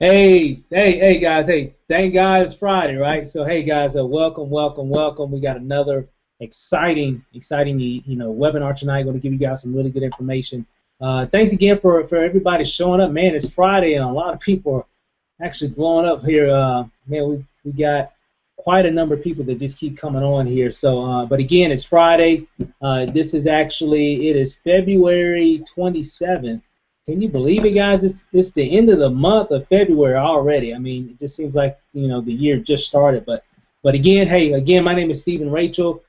Hey, guys. Hey, thank God it's Friday, right? So, hey, guys, welcome. We got another exciting, webinar tonight. Going to give you guys some really good information. Thanks again for everybody showing up. Man, it's Friday, and a lot of people are actually blowing up here. Man, we got quite a number of people that just keep coming on here. So, but again, it's Friday. It is February 27th. Can you believe it, guys? It's the end of the month of February already. I mean, it just seems like the year just started. But again, hey, again, my name is Stephen Rachel,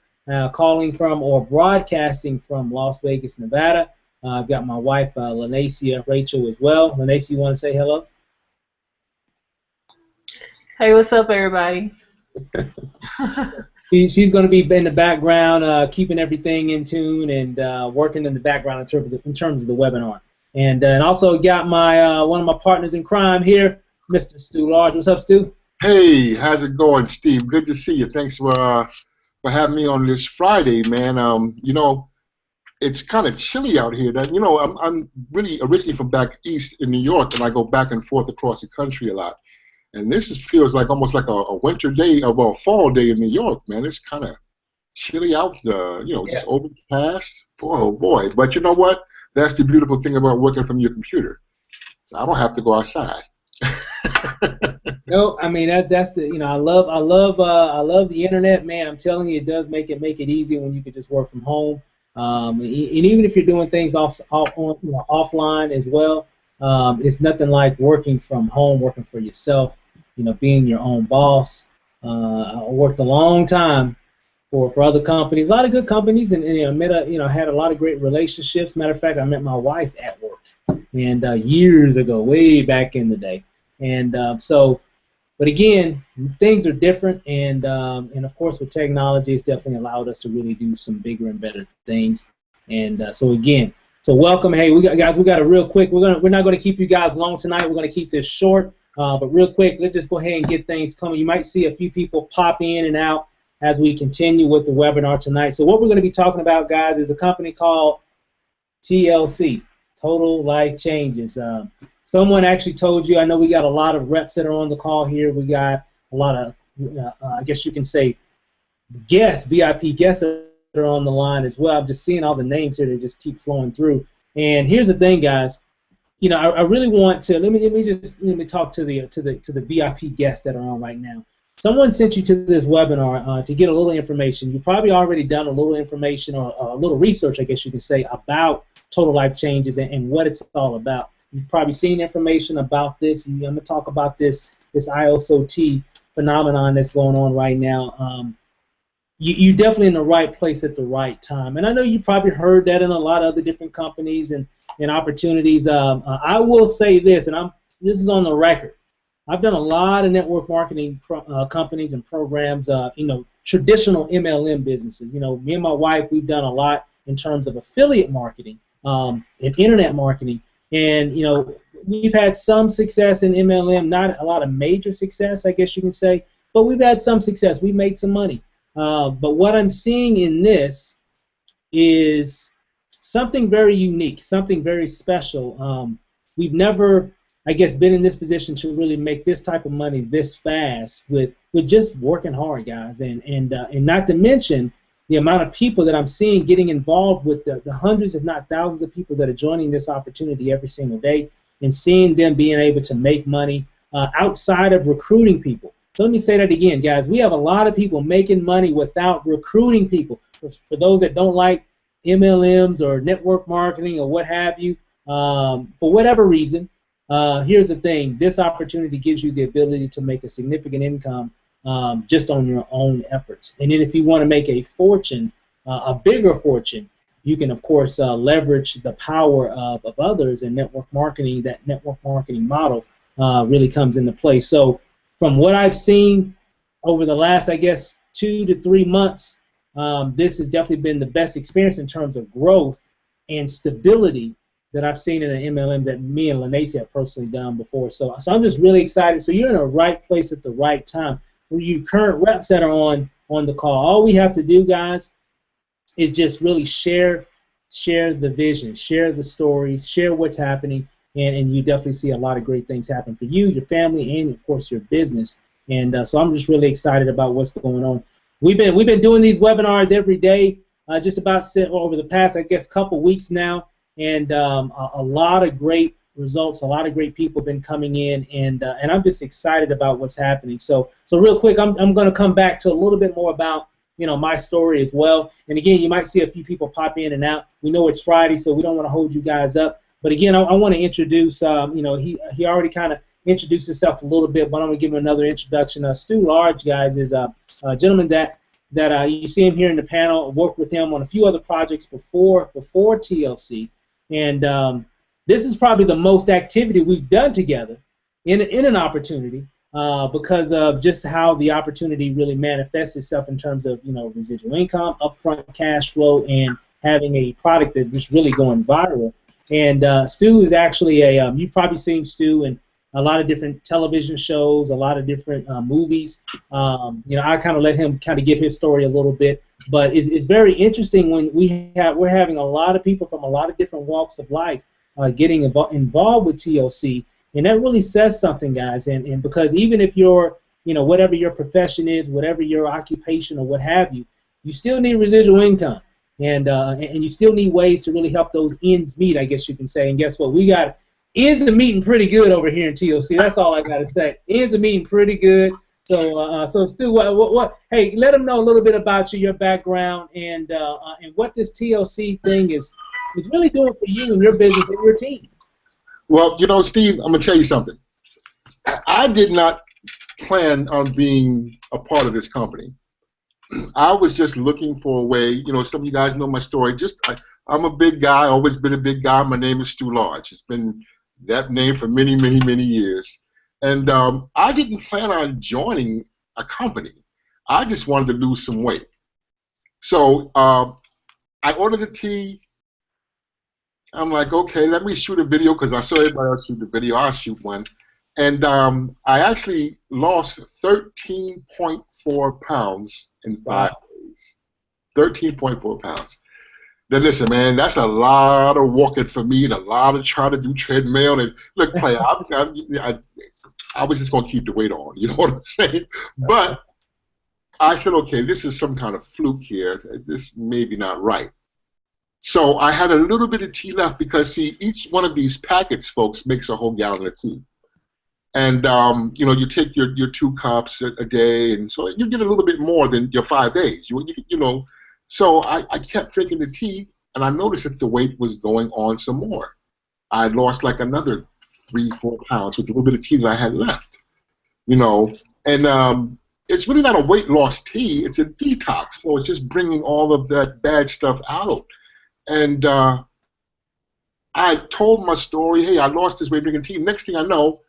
calling from or broadcasting from Las Vegas, Nevada. I've got my wife, Lanacia Rachel, as well. Lanacia, you want to say hello? Hey, what's up, everybody? She's going to be in the background, keeping everything in tune and working in the background in terms of the webinar. And also got my one of my partners in crime here, Mr. Stu Large. What's up, Stu? Hey, how's it going, Steve? Good to see you. Thanks for having me on this Friday, man. It's kind of chilly out here. I'm really originally from back east in New York, and I go back and forth across the country a lot. And feels like almost like a winter day, a fall day in New York, man. It's kind of chilly out, just overcast. Boy, oh boy. But you know what? That's the beautiful thing about working from your computer. So I don't have to go outside. No, I mean that's the I love the internet, man. I'm telling you, it does make it easy when you can just work from home. And even if you're doing things offline as well, it's nothing like working from home, working for yourself. Being your own boss. I worked a long time for other companies, a lot of good companies, and had a lot of great relationships. Matter of fact, I met my wife at work, and years ago, way back in the day, and. But again, things are different, and of course, with technology, it's definitely allowed us to really do some bigger and better things. And so welcome. Hey, we got a real quick. We're not going to keep you guys long tonight. We're going to keep this short, but real quick, let's just go ahead and get things coming. You might see a few people pop in and out as we continue with the webinar tonight. So what we're going to be talking about, guys, is a company called TLC, Total Life Changes. Someone actually told you, I know we got a lot of reps that are on the call here. We got a lot of, I guess you can say, guests, VIP guests that are on the line as well. I'm just seeing all the names here that just keep flowing through. And here's the thing, guys. I really want to let me talk to the VIP guests that are on right now. Someone sent you to this webinar to get a little information. You've probably already done a little information or a little research, I guess you can say, about Total Life Changes and what it's all about. You've probably seen information about this. I'm going to talk about this ISOT phenomenon that's going on right now. You're definitely in the right place at the right time. And I know you probably heard that in a lot of other different companies and opportunities. I will say this, and this is on the record. I've done a lot of network marketing companies and programs, traditional MLM businesses. Me and my wife, we've done a lot in terms of affiliate marketing and internet marketing. And, we've had some success in MLM, not a lot of major success, I guess you can say, but we've had some success. We've made some money. But what I'm seeing in this is something very unique, something very special. We've never, I guess, been in this position to really make this type of money this fast with just working hard, guys, and not to mention the amount of people that I'm seeing getting involved with the hundreds, if not thousands, of people that are joining this opportunity every single day, and seeing them being able to make money outside of recruiting people. So let me say that again, guys. We have a lot of people making money without recruiting people. For those that don't like MLMs or network marketing or what have you, for whatever reason, here's the thing. This opportunity gives you the ability to make a significant income just on your own efforts. And then if you want to make a fortune, a bigger fortune, you can, of course, leverage the power of others, and network marketing. That network marketing model really comes into play. So from what I've seen over the last, I guess, 2 to 3 months, this has definitely been the best experience in terms of growth and stability that I've seen in an MLM that me and Lanacia have personally done before. So I'm just really excited. So you're in the right place at the right time. For you current reps that are on the call, all we have to do, guys, is just really share the vision, share the stories, share what's happening. and you definitely see a lot of great things happen for you, your family, and of course your business. And so I'm just really excited about what's going on. We've been doing these webinars every day, just about over the past, I guess, couple weeks now, and a lot of great results. A lot of great people have been coming in, and I'm just excited about what's happening. So real quick, I'm going to come back to a little bit more about my story as well. And again, you might see a few people pop in and out. We know it's Friday, so we don't want to hold you guys up. But again, I want to introduce. He already kind of introduced himself a little bit, but I'm going to give him another introduction. Stu Large, guys, is a gentleman that you see him here in the panel. Worked with him on a few other projects before TLC, and this is probably the most activity we've done together in an opportunity because of just how the opportunity really manifests itself in terms of residual income, upfront cash flow, and having a product that's just really going viral. And Stu is actually you've probably seen Stu in a lot of different television shows, a lot of different movies. I kind of let him kind of give his story a little bit, but it's very interesting when we're having a lot of people from a lot of different walks of life getting involved with TLC, and that really says something, guys. And because even if you're, whatever your profession is, whatever your occupation or what have you, you still need residual income, and you still need ways to really help those ends meet, I guess you can say. And guess what? We got ends are meeting pretty good over here in TLC. That's all I got to say. Ends are meeting pretty good. So Stu, what? Hey, let them know a little bit about you, your background, and what this TLC thing is really doing for you and your business and your team. Well, Steve, I'm gonna tell you something. I did not plan on being a part of this company. I was just looking for a way. Some of you guys know my story. I'm a big guy. Always been a big guy. My name is Stu Large. It's been that name for many, many, many years. And I didn't plan on joining a company. I just wanted to lose some weight. So I ordered the tea. I'm like, okay, let me shoot a video because I saw everybody else shoot the video. I'll shoot one. And I actually lost 13.4 pounds in 5 days. 13.4 pounds. Now listen, man, that's a lot of walking for me and a lot of trying to do treadmill. And look, play, I was just going to keep the weight on, you know what I'm saying? But I said, okay, this is some kind of fluke here. This may be not right. So I had a little bit of tea left because, see, each one of these packets, folks, makes a whole gallon of tea. And, you take your 2 cups a day, and so you get a little bit more than your 5 days, So I kept drinking the tea, and I noticed that the weight was going on some more. I lost like another 3-4 pounds with a little bit of tea that I had left, And it's really not a weight loss tea; it's a detox. So it's just bringing all of that bad stuff out. And I told my story. Hey, I lost this weight drinking tea. Next thing I know,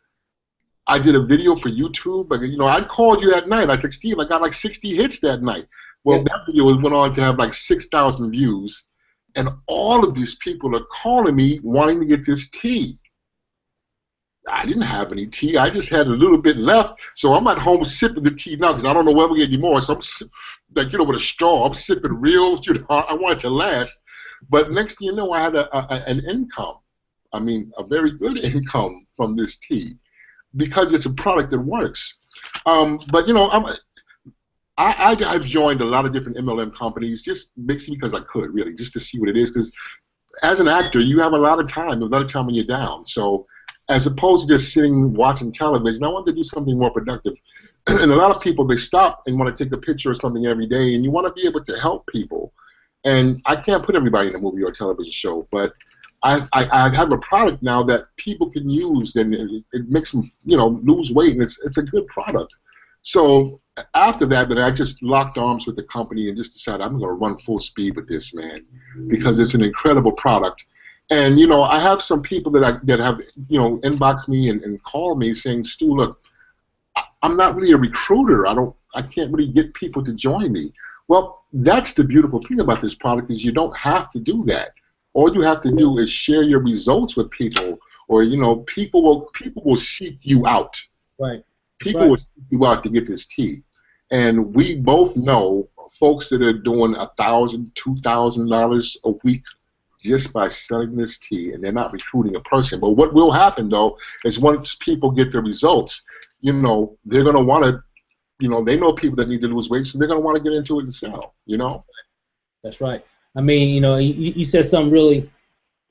I did a video for YouTube. I called you that night. I said, Steve, I got like 60 hits that night. Well, that video went on to have like 6,000 views, and all of these people are calling me wanting to get this tea. I didn't have any tea. I just had a little bit left, so I'm at home sipping the tea now because I don't know when we get any more. So I'm with a straw. I'm sipping real. I want it to last. But next thing you know, I had an income. I mean, a very good income from this tea because it's a product that works. But I've joined a lot of different MLM companies just basically because I could, really, just to see what it is. Because as an actor, you have a lot of time when you're down. So as opposed to just sitting watching television, I wanted to do something more productive. And a lot of people, they stop and want to take a picture or something every day, and you want to be able to help people. And I can't put everybody in a movie or a television show, but I have a product now that people can use, and it makes them lose weight, and it's a good product. So after that, but I just locked arms with the company and just decided I'm going to run full speed with this, man, because it's an incredible product. And I have some people that have inboxed me and called me saying, Stu, look, I'm not really a recruiter. I can't really get people to join me. Well, that's the beautiful thing about this product is you don't have to do that. All you have to do is share your results with people, or people will seek you out. Right. People will seek you out to get this tea. And we both know folks that are doing $1,000, $2,000 a week just by selling this tea, and they're not recruiting a person. But what will happen, though, is once people get the results, they're going to want to, they know people that need to lose weight, so they're going to want to get into it and sell. That's right. I mean, you said something really,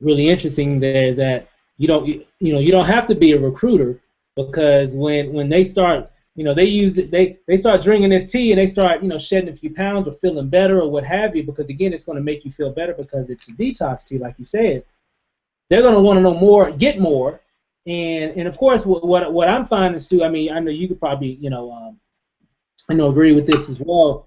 really interesting there, is that you don't have to be a recruiter, because when they start, they start drinking this tea and they start, shedding a few pounds or feeling better or what have you, because again, it's going to make you feel better because it's a detox tea, like you said. They're going to want to know more, get more, and of course, what I'm finding is too. I mean, I know you could probably, agree with this as well.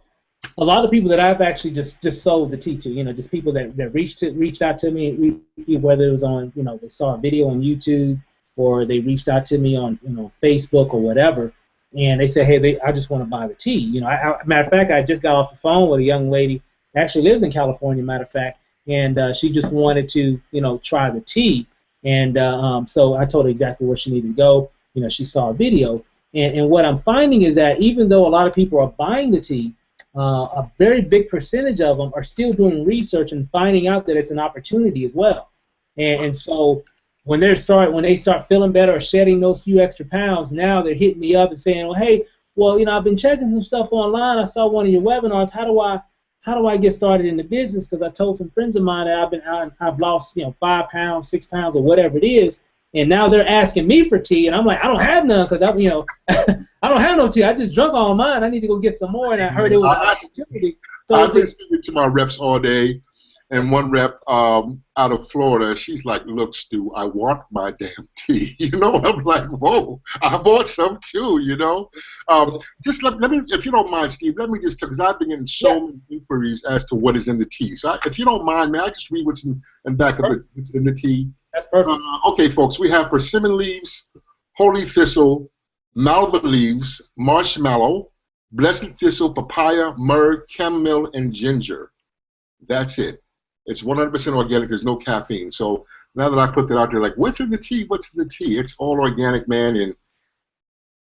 A lot of people that I've actually just sold the tea to, just people that reached out to me, whether it was on, they saw a video on YouTube, or they reached out to me on, Facebook or whatever, and they said, hey, I just want to buy the tea. Matter of fact, I just got off the phone with a young lady, actually lives in California, matter of fact, and she just wanted to, try the tea, and so I told her exactly where she needed to go. She saw a video, and what I'm finding is that even though a lot of people are buying the tea, a very big percentage of them are still doing research and finding out that it's an opportunity as well. And so when they start feeling better or shedding those few extra pounds, now they're hitting me up and saying, well, hey, I've been checking some stuff online. I saw one of your webinars. How do I get started in the business? Because I told some friends of mine that I've lost 5 pounds, 6 pounds, or whatever it is. And now they're asking me for tea, and I'm like, I don't have none, because I don't have no tea. I just drunk all mine. I need to go get some more, and I heard it was an opportunity. So I've been speaking to my reps all day, and one rep out of Florida, she's like, look, Stu, I want my damn tea. I'm like, whoa, I bought some too, Just let me, if you don't mind, Steve, let me just, because I've been getting so many inquiries as to what is in the tea. So if you don't mind, may I just read what's in back of what's in the tea? That's perfect. Okay, folks, we have persimmon leaves, holy thistle, malva leaves, marshmallow, blessed thistle, papaya, myrrh, chamomile, and ginger. That's it. It's 100% organic. There's no caffeine. So now that I put that out there, like, what's in the tea? What's in the tea? It's all organic, man. And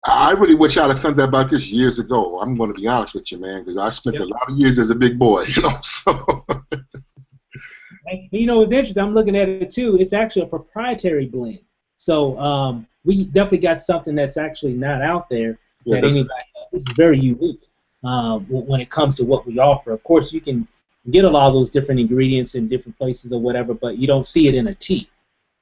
I really wish I'd have thought about this years ago. I'm going to be honest with you, man, because I spent a lot of years as a big boy, so... It's interesting. I'm looking at it too. It's actually a proprietary blend. So we definitely got something that's actually not out there. Yeah, this is very unique when it comes to what we offer. Of course, you can get a lot of those different ingredients in different places or whatever, but you don't see it in a tea.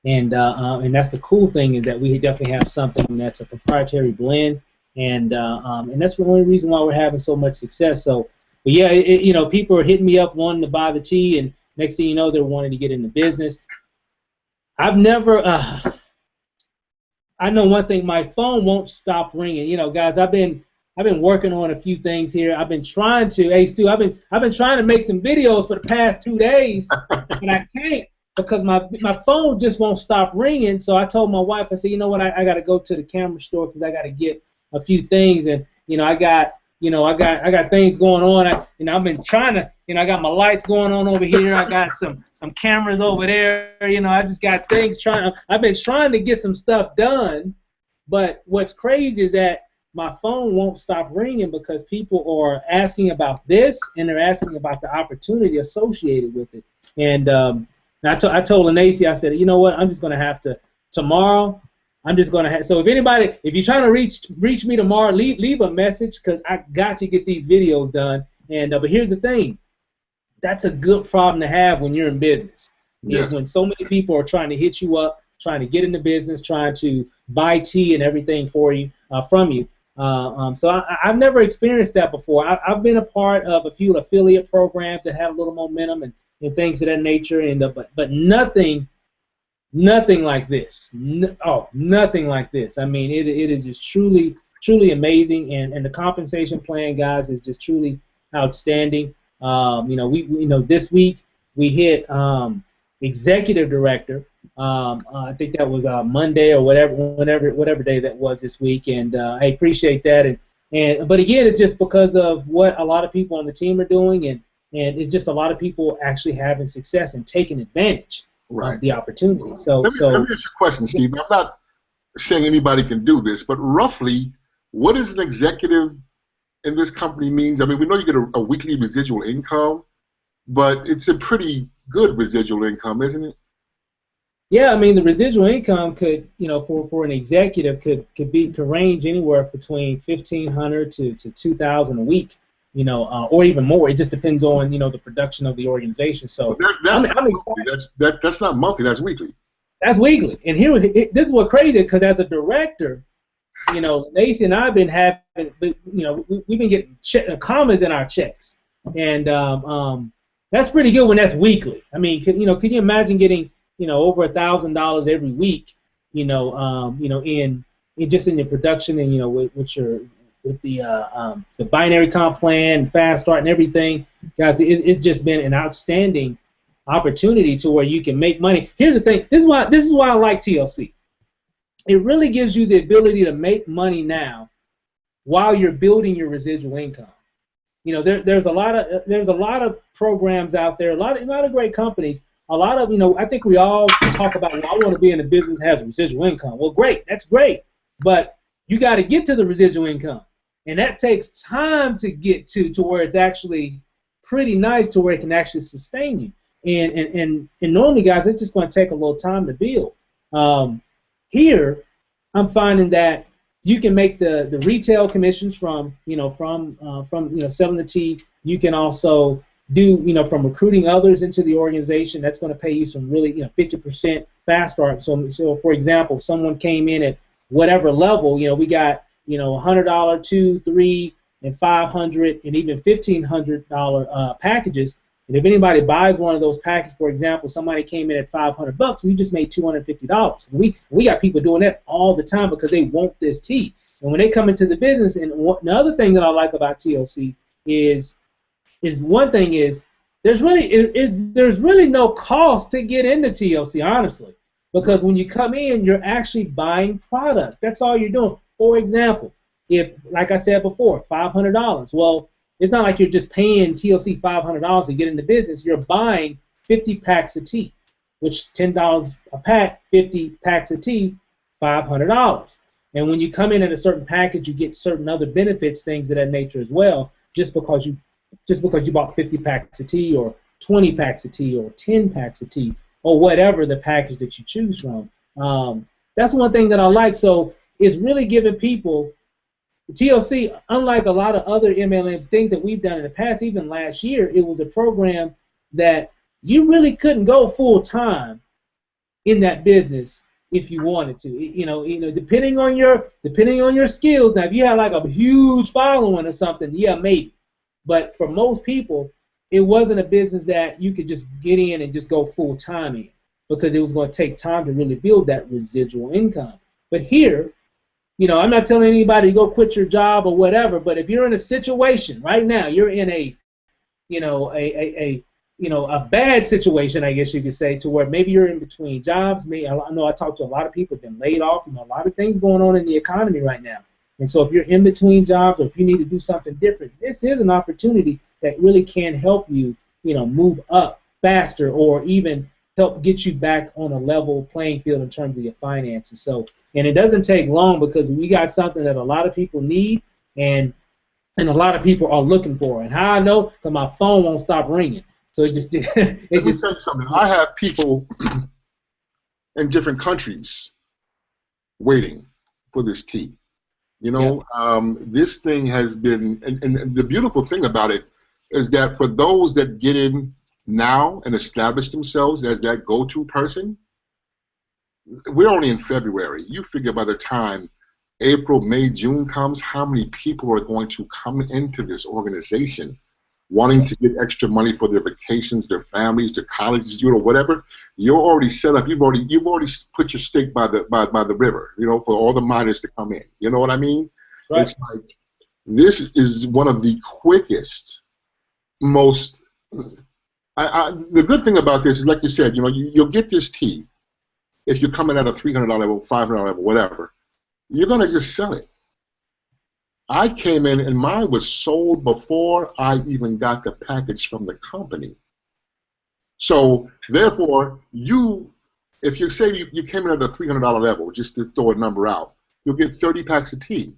And that's the cool thing, is that we definitely have something that's a proprietary blend, and that's the only reason why we're having so much success. So, but yeah, people are hitting me up wanting to buy the tea, and next thing you know, they're wanting to get into business. I've never, I know one thing, my phone won't stop ringing. Guys, I've been working on a few things here. I've been trying to, hey Stu, I've been trying to make some videos for the past 2 days, and I can't, because my phone just won't stop ringing. So I told my wife, I said, you know what, I got to go to the camera store, because I got to get a few things, and I got things going on. I've been trying to, I got my lights going on over here. I got some cameras over there. I just got things I've been trying to get some stuff done, but what's crazy is that my phone won't stop ringing, because people are asking about this, and they're asking about the opportunity associated with it. And I told Lanacy, I said, you know what, I'm just going to have to, tomorrow, I'm just going to have, so if you're trying to reach me tomorrow, leave a message, because I got to get these videos done. And but here's the thing, that's a good problem to have when you're in business. Yes. Is when so many people are trying to hit you up, trying to get into business, trying to buy tea and everything for you, from you. So I've never experienced that before. I've been a part of a few affiliate programs that had a little momentum and things of that nature, and but nothing like this. Nothing like this. I mean, it is just truly amazing, and the compensation plan, guys, is just truly outstanding. This week we hit executive director. I think that was Monday or whatever day that was this week, and I appreciate that. But again, it's just because of what a lot of people on the team are doing, and it's just a lot of people actually having success and taking advantage of the opportunity. So let me ask you a question, Steve. I'm not saying anybody can do this, but roughly, what is an executive in this company means? I mean, we know you get a weekly residual income, but it's a pretty good residual income, isn't it? Yeah, I mean the residual income could, for an executive could range anywhere between 1,500 to 2,000 a week, or even more. It just depends on the production of the organization. But So that's I'm not I'm monthly. excited. That's not monthly. That's weekly. That's weekly, and this is what crazy because as a director, Lacey and I've been having, we've been getting commas in our checks, and that's pretty good when that's weekly. I mean, can you imagine getting, over $1,000 every week, in just in your production and with your the binary comp plan, fast start, and everything, guys. It's just been an outstanding opportunity to where you can make money. Here's the thing. This is why I like TLC. It really gives you the ability to make money now while you're building your residual income. There's a lot of programs out there, a lot of great companies. A lot of I think we all talk about, well, I want to be in a business that has residual income. Well, great, that's great, but you got to get to the residual income, and that takes time to get to where it's actually pretty nice to where it can actually sustain you. And normally, guys, it's just going to take a little time to build. Here, I'm finding that you can make the retail commissions from selling the tea. You can also do from recruiting others into the organization. That's going to pay you some really 50% fast start. So for example, if someone came in at whatever level, we got $100, $200, $300, and $500, and even $1,500 packages. And if anybody buys one of those packages, for example, somebody came in at $500, we just made $250. And we got people doing that all the time because they want this tea. And when they come into the business, and the other thing that I like about TLC is one thing is there's really no cost to get into TLC, honestly, because when you come in, you're actually buying product. That's all you're doing. For example, if, like I said before, $500, well, it's not like you're just paying TLC $500 to get in the business. You're buying 50 packs of tea, which $10 a pack, 50 packs of tea, $500. And when you come in at a certain package, you get certain other benefits, things of that nature as well, just because you bought 50 packs of tea or 20 packs of tea or 10 packs of tea or whatever the package that you choose from. That's one thing that I like. So it's really giving people TLC, unlike a lot of other MLMs, things that we've done in the past, even last year, it was a program that you really couldn't go full time in that business if you wanted to. Depending on your skills. Now, if you had like a huge following or something, yeah, maybe. But for most people, it wasn't a business that you could just get in and just go full time in because it was going to take time to really build that residual income. But here, I'm not telling anybody to go quit your job or whatever, but if you're in a situation right now, you're in a bad situation, I guess you could say, to where maybe you're in between jobs. I know I talked to a lot of people who've been laid off. A lot of things going on in the economy right now. And so if you're in between jobs or if you need to do something different, this is an opportunity that really can help you, move up faster or even help get you back on a level playing field in terms of your finances. So, and it doesn't take long because we got something that a lot of people need and a lot of people are looking for. And how I know? Because my phone won't stop ringing. So it's just Let me tell you something. I have people in different countries waiting for this tea. This thing has been, and the beautiful thing about it is that for those that get in now and establish themselves as that go-to person, we're only in February. You figure by the time April, May, June comes, how many people are going to come into this organization wanting to get extra money for their vacations, their families, their colleges, whatever. You're already set up. You've already put your stake by the river, for all the miners to come in. You know what I mean? Right. It's like this is one of the quickest, most. The good thing about this is, like you said, you'll get this tea if you're coming at a $300 level, $500 level, whatever. You're gonna just sell it. I came in and mine was sold before I even got the package from the company. So therefore, if you say you came in at a $300 level, just to throw a number out, you'll get 30 packs of tea.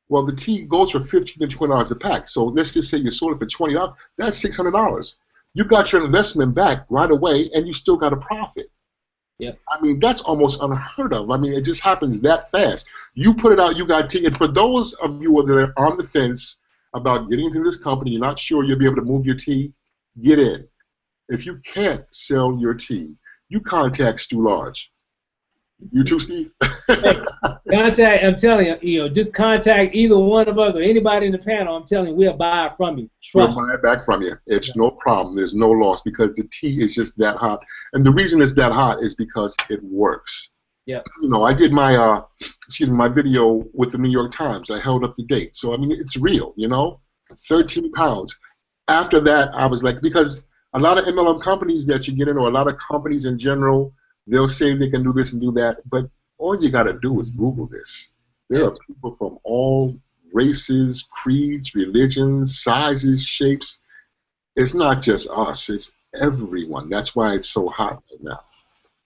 Well, the tea goes for $15 to $20 a pack. So let's just say you sold it for $20. That's $600. you got your investment back right away, and you still got a profit. Yep. I mean, that's almost unheard of. I mean, it just happens that fast. You put it out, you got tea. And for those of you that are on the fence about getting into this company, you're not sure you'll be able to move your tea, get in. If you can't sell your tea, you contact Stu Large. You too, Steve? Hey, contact. I'm telling you, just contact either one of us or anybody in the panel. I'm telling you, we'll buy it from you. We'll Trust me. buy it back from you. It's Yeah. no problem. There's no loss because the tea is just that hot. And the reason it's that hot is because it works. Yeah. You know, I did my my video with the New York Times. I held up the date. So I mean, it's real, 13 pounds. After that, I was like, because a lot of MLM companies that you get in, or a lot of companies in general, they'll say they can do this and do that, but all you got to do is Google this. There are people from all races, creeds, religions, sizes, shapes. It's not just us, it's everyone. That's why it's so hot right now.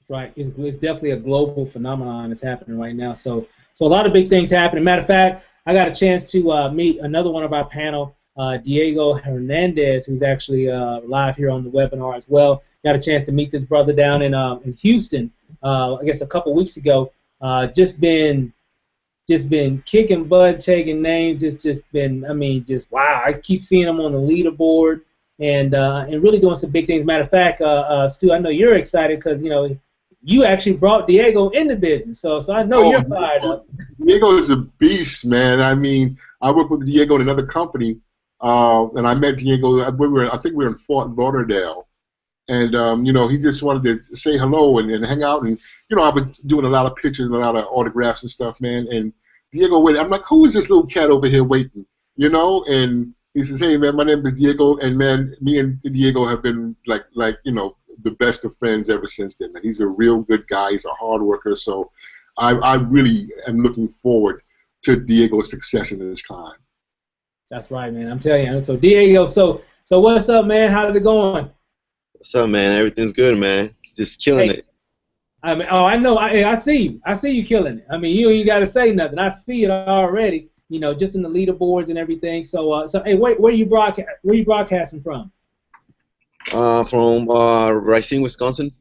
Right. It's definitely a global phenomenon that's happening right now. So a lot of big things happening. Matter of fact, I got a chance to meet another one of our panel, Diego Hernandez, who's actually live here on the webinar as well. Got a chance to meet this brother down in Houston, I guess a couple weeks ago. Just been kicking butt, taking names. Just been, I mean, just wow. I keep seeing him on the leaderboard and really doing some big things. Matter of fact, Stu, I know you're excited because you actually brought Diego into business, so I know you're fired up. Diego is a beast, man. I mean, I work with Diego in another company, and I met Diego. I think we were in Fort Lauderdale, and he just wanted to say hello and hang out. And I was doing a lot of pictures and a lot of autographs and stuff, man. And Diego waited. I'm like, who is this little cat over here waiting? And he says, hey, man, my name is Diego, and man, me and Diego have been like the best of friends ever since then. And he's a real good guy. He's a hard worker. So I really am looking forward to Diego's success in this climb. That's right, man. I'm telling you. So Diego, so what's up, man? How's it going? What's up, man? Everything's good, man. Just killing it. I mean, I know. I see you. I see you killing it. I mean, you ain't got to say nothing. I see it already. Just in the leaderboards and everything. So hey, where you broadcasting from? From Racine, Wisconsin.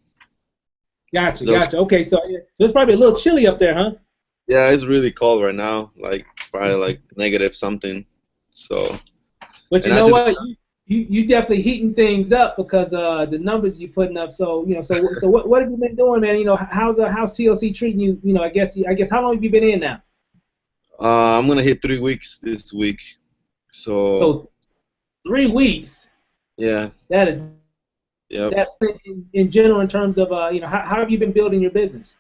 Gotcha. Okay, so it's probably a little chilly up there, huh? Yeah, it's really cold right now. Like probably like negative something. So. But you know what? You definitely heating things up because the numbers you're putting up. So so what have you been doing, man? How's TLC treating you? I guess how long have you been in now? I'm gonna hit 3 weeks this week. So 3 weeks. Yeah. That is. Yep. That's in general in terms of how have you been building your business?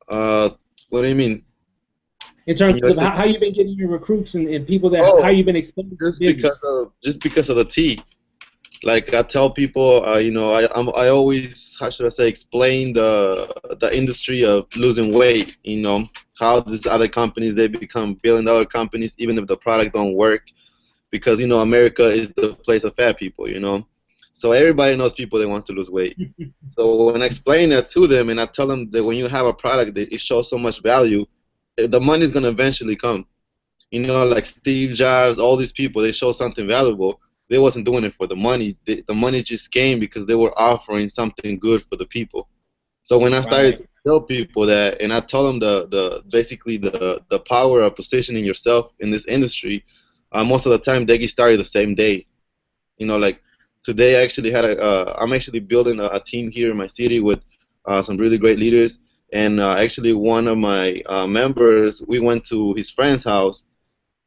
What do you mean? In terms of how you've been getting your recruits and people that how you've been expanding just business. because of the tea. Like I tell people, I always, how should I say, explain the industry of losing weight. How these other companies, they become billion-dollar companies even if the product don't work, because America is the place of fat people. So everybody knows people that want to lose weight. So when I explain that to them and I tell them that when you have a product that it shows so much value, the money's gonna eventually come. Like Steve Jobs, all these people, they show something valuable. They wasn't doing it for the money. The money just came because they were offering something good for the people. So when I started to tell people that, and I told them basically the power of positioning yourself in this industry, most of the time they get started the same day. Like today I actually had I'm actually building a team here in my city with some really great leaders. And actually one of my members, we went to his friend's house,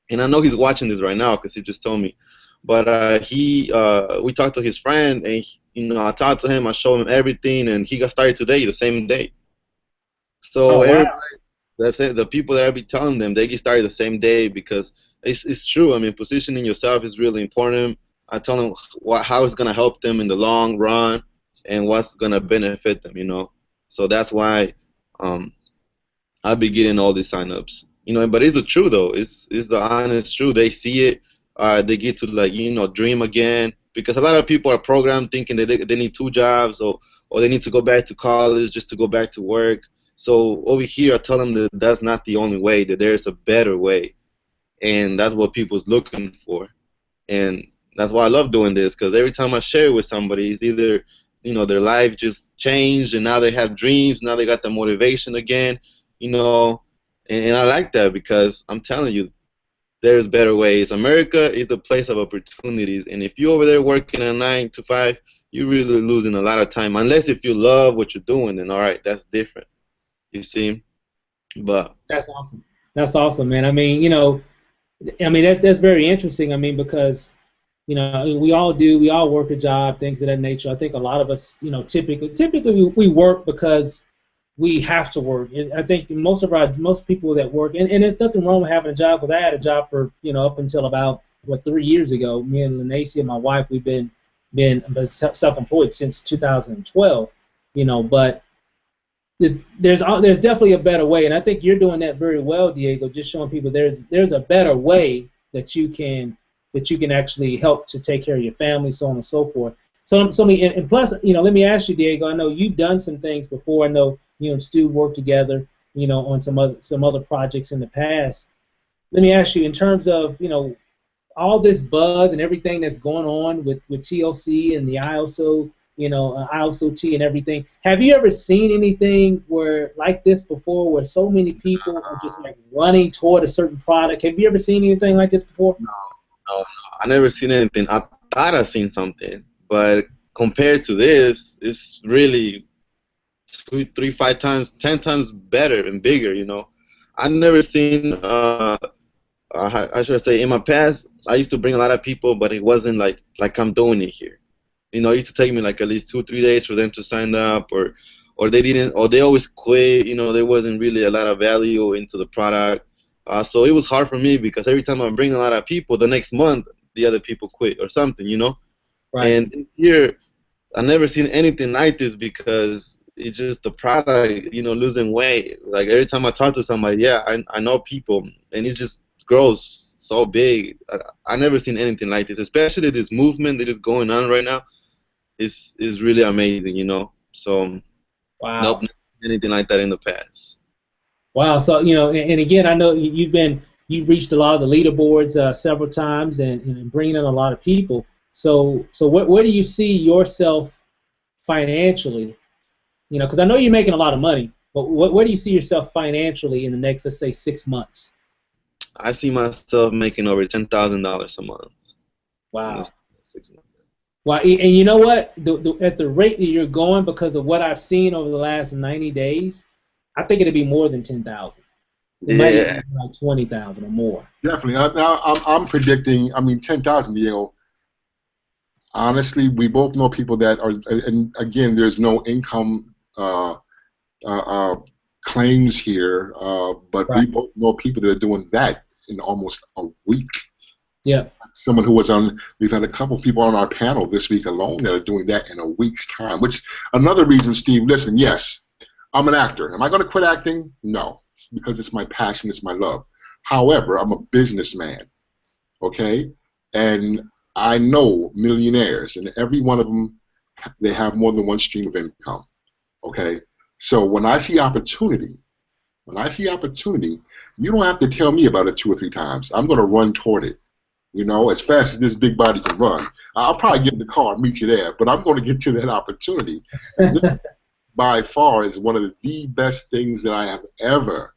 and I know he's watching this right now because he just told me. But we talked to his friend, and I talked to him, I showed him everything, and he got started today, the same day. So everybody, that's it. The people that I be telling them, they get started the same day because it's true. I mean, positioning yourself is really important. I tell them how it's gonna help them in the long run and what's gonna benefit them. So that's why I'll be getting all these signups. But it's the truth though. It's the honest truth. They see it. They get to dream again, because a lot of people are programmed thinking that they need 2 jobs or they need to go back to college just to go back to work. So over here I tell them that that's not the only way, that there's a better way, and that's what people's looking for. And That's why I love doing this, because every time I share it with somebody, it's either, their life just changed and now they have dreams, now they got the motivation again, and I like that because I'm telling you, there's better ways. America is the place of opportunities, and if you're over there working a 9 to 5, you're really losing a lot of time. Unless if you love what you're doing, then all right, that's different. You see, but That's awesome. That's awesome, man. I mean, that's very interesting. I mean, because we all work a job, things of that nature. I think a lot of us, typically we work because we have to work. I think most people that work, and there's nothing wrong with having a job, because I had a job for up until about 3 years ago. Me and Lanacia, my wife, we've been self-employed since 2012. But there's definitely a better way, and I think you're doing that very well, Diego. Just showing people there's a better way that you can actually help to take care of your family, so on and so forth. And plus, let me ask you, Diego. I know you've done some things before. I know you and Stu worked together, on some other projects in the past. Let me ask you, in terms of all this buzz and everything that's going on with TLC and the ISO T and everything. Have you ever seen anything like this before, where so many people are just like running toward a certain product? Have you ever seen anything like this before? No, I never seen anything. I thought I seen something, but compared to this, it's really 2, 3, 5 times, 10 times better and bigger. I never seen. I should say, in my past, I used to bring a lot of people, but it wasn't like I'm doing it here. It used to take me like at least 2, 3 days for them to sign up, or they didn't, or they always quit. There wasn't really a lot of value into the product. So it was hard for me because every time I bring a lot of people, the next month the other people quit or something, Right. And here I never seen anything like this because it's just the product, losing weight. Like every time I talk to somebody, yeah, I know people, and it just grows so big. I never seen anything like this, especially this movement that is going on right now. Is really amazing, So Wow. nope, never seen anything like that in the past. Wow. So and again, I know you've reached a lot of the leaderboards several times, and bringing in a lot of people. So where do you see yourself financially? Because I know you're making a lot of money, but where do you see yourself financially in the next, let's say, 6 months? I see myself making over $10,000 a month. Wow. 6 months. Well, and you know what? At the rate that you're going, because of what I've seen over the last 90 days, I think it'll be more than 10,000. It might even be like 20,000 or more. Definitely. I'm predicting. 10,000. Honestly, we both know people that are, and again, there's no income claims here, but Right. we both know people that are doing that in almost a week. Yeah. Someone who we've had a couple of people on our panel this week alone that are doing that in a week's time, which another reason, Steve, listen, yes, I'm an actor. Am I going to quit acting? No, because it's my passion, it's my love. However, I'm a businessman, okay? And I know millionaires, and every one of them, they have more than one stream of income, okay? So when I see opportunity, you don't have to tell me about it 2 or 3 times. I'm going to run toward it. As fast as this big body can run. I'll probably get in the car and meet you there, but I'm going to get to that opportunity. And this, by far, is one of the best things that I have ever.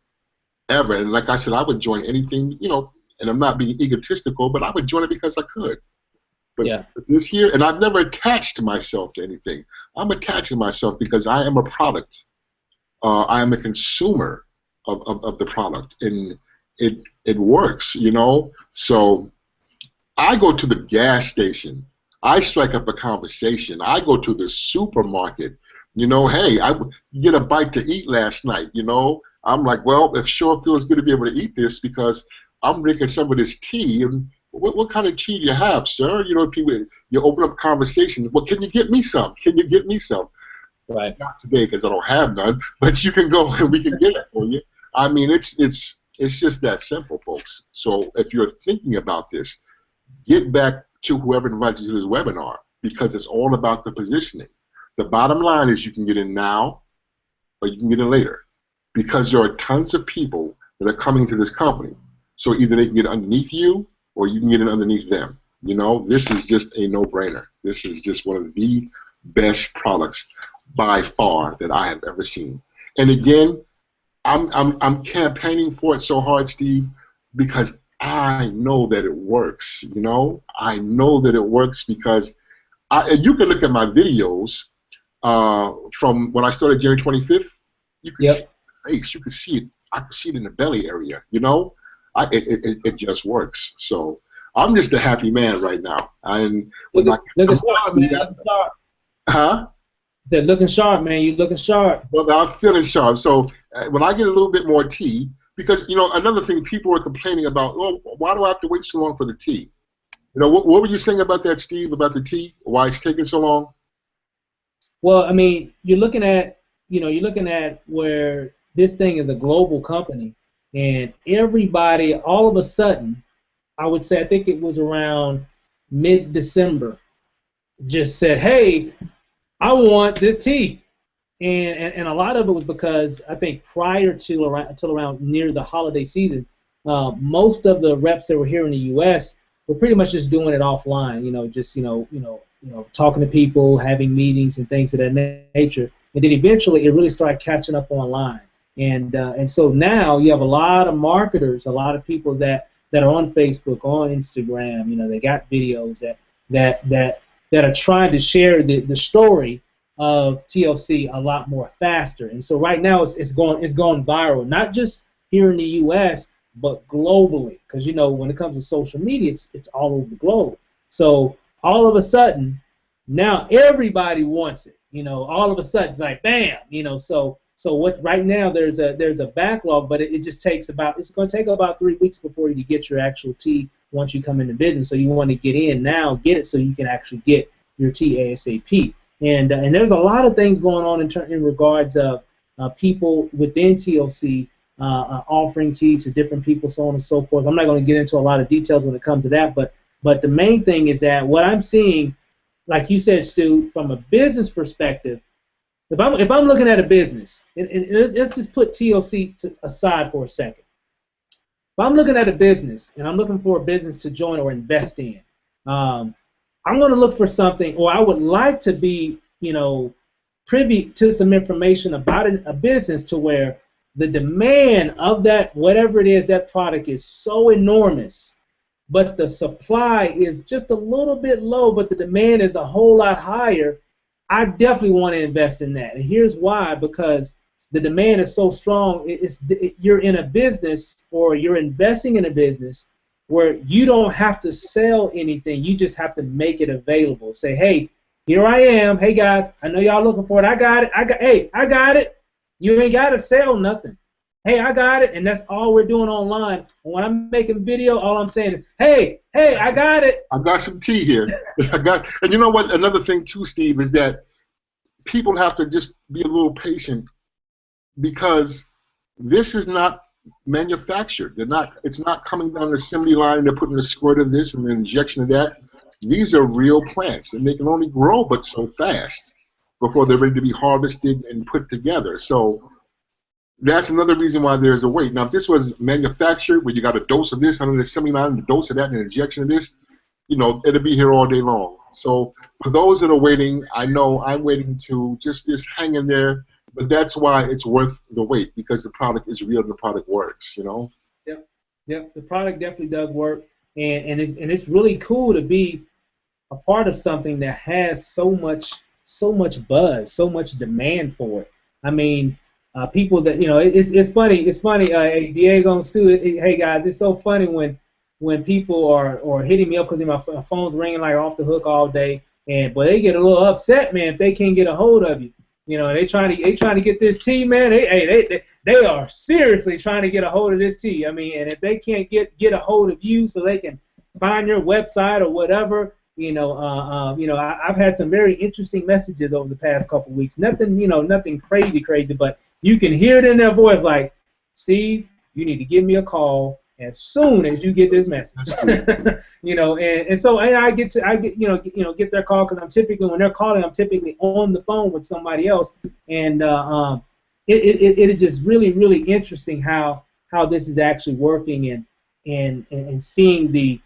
And like I said, I would join anything, and I'm not being egotistical, but I would join it because I could. But Yeah. this year, and I've never attached myself to anything. I'm attached to myself because I am a product. I am a consumer of the product, and it works, So I go to the gas station. I strike up a conversation. I go to the supermarket. Hey, I get a bite to eat last night. I'm like, well, it sure feels good to be able to eat this because I'm drinking some of this tea. And what kind of tea do you have, sir? People, you open up a conversation. Well, can you get me some? Can you get me some? Right. Not today because I don't have none, but you can go and we can get it for you. It's just that simple, folks. So if you're thinking about this, get back to whoever invited you to this webinar because it's all about the positioning. The bottom line is you can get in now or you can get in later because there are tons of people that are coming to this company. So either they can get underneath you or you can get in underneath them. You know, this is just a no-brainer. This is just one of the best products by far that I have ever seen. And again, I'm campaigning for it so hard, Steve, because I know that it works. You know, I know that it works because and you can look at my videos from when I started January 25th. You can see Yep. the face. You can see it. I can see it in the belly area. You know, it just works. So I'm just a happy man right now. And with my Looking sharp, man. Looking sharp. huh? They're looking sharp, man. You looking sharp. Well, I'm feeling sharp. So when I get a little bit more tea, because you know another thing people are complaining about. Oh, why do I have to wait so long for the tea? You know, what were you saying about that, Steve? About the tea? Why it's taking so long? Well, I mean, you're looking at where this thing is a global company, and everybody, all of a sudden, I would say, I think it was around mid-December, just said, "Hey, I want this tea," and a lot of it was because I think prior to around until around near the holiday season, most of the reps that were here in the U.S. were pretty much just doing it offline. Just talking to people, having meetings and things of that nature. And then eventually, it really started catching up online. And so now you have a lot of marketers, a lot of people that are on Facebook, on Instagram. They got videos that are trying to share the story of TLC a lot more faster. And so right now it's going viral, not just here in the U.S. but globally, because when it comes to social media, it's all over the globe. So all of a sudden, now everybody wants it. All of a sudden it's like bam. So what right now there's a backlog, but it just takes it's going to take about 3 weeks before you get your actual tea once you come into business. So you want to get in now, get it so you can actually get your tea ASAP. And there's a lot of things going on in regards of people within TLC offering tea to different people, so on and so forth. I'm not going to get into a lot of details when it comes to that, but the main thing is that what I'm seeing, like you said, Stu, from a business perspective, if I'm looking at a business, and let's just put TLC aside for a second. If I'm looking at a business and I'm looking for a business to join or invest in, I'm going to look for something, or I would like to be, privy to some information about a business to where the demand of that, whatever it is, that product is so enormous, but the supply is just a little bit low, but the demand is a whole lot higher. I definitely want to invest in that. And here's why: because the demand is so strong. You're in a business, or you're investing in a business where you don't have to sell anything. You just have to make it available. Say, hey, here I am. Hey guys, I know y'all looking for it. I got it. I got it. You ain't got to sell nothing. Hey, I got it, and that's all we're doing online. And when I'm making video, all I'm saying is, hey, I got it. I got some tea here. And you know what? Another thing too, Steve, is that people have to just be a little patient, because this is not manufactured. It's not coming down the assembly line and they're putting a squirt of this and an injection of that. These are real plants, and they can only grow but so fast before they're ready to be harvested and put together. So that's another reason why there's a wait. Now, if this was manufactured, where you got a dose of this under the assembly line, and a dose of that, and an injection of this, it'll be here all day long. So for those that are waiting, I know I'm waiting to just hang in there. But that's why it's worth the wait, because the product is real and the product works. Yep. The product definitely does work, and it's really cool to be a part of something that has so much buzz, so much demand for it. I mean, people that it's funny. It's funny. Hey, Diego and Stu. Hey guys, it's so funny when people are hitting me up because my phone's ringing like off the hook all day, but they get a little upset, man, if they can't get a hold of you. They trying to get this tea, man. They are seriously trying to get a hold of this tea. I mean, and if they can't get a hold of you so they can find your website or whatever, I've had some very interesting messages over the past couple of weeks. Nothing crazy, but you can hear it in their voice, like, Steve, you need to give me a call as soon as you get this message. So I get their call, because I'm typically, when they're calling, I'm typically on the phone with somebody else, and it is just really interesting how this is actually working, and seeing the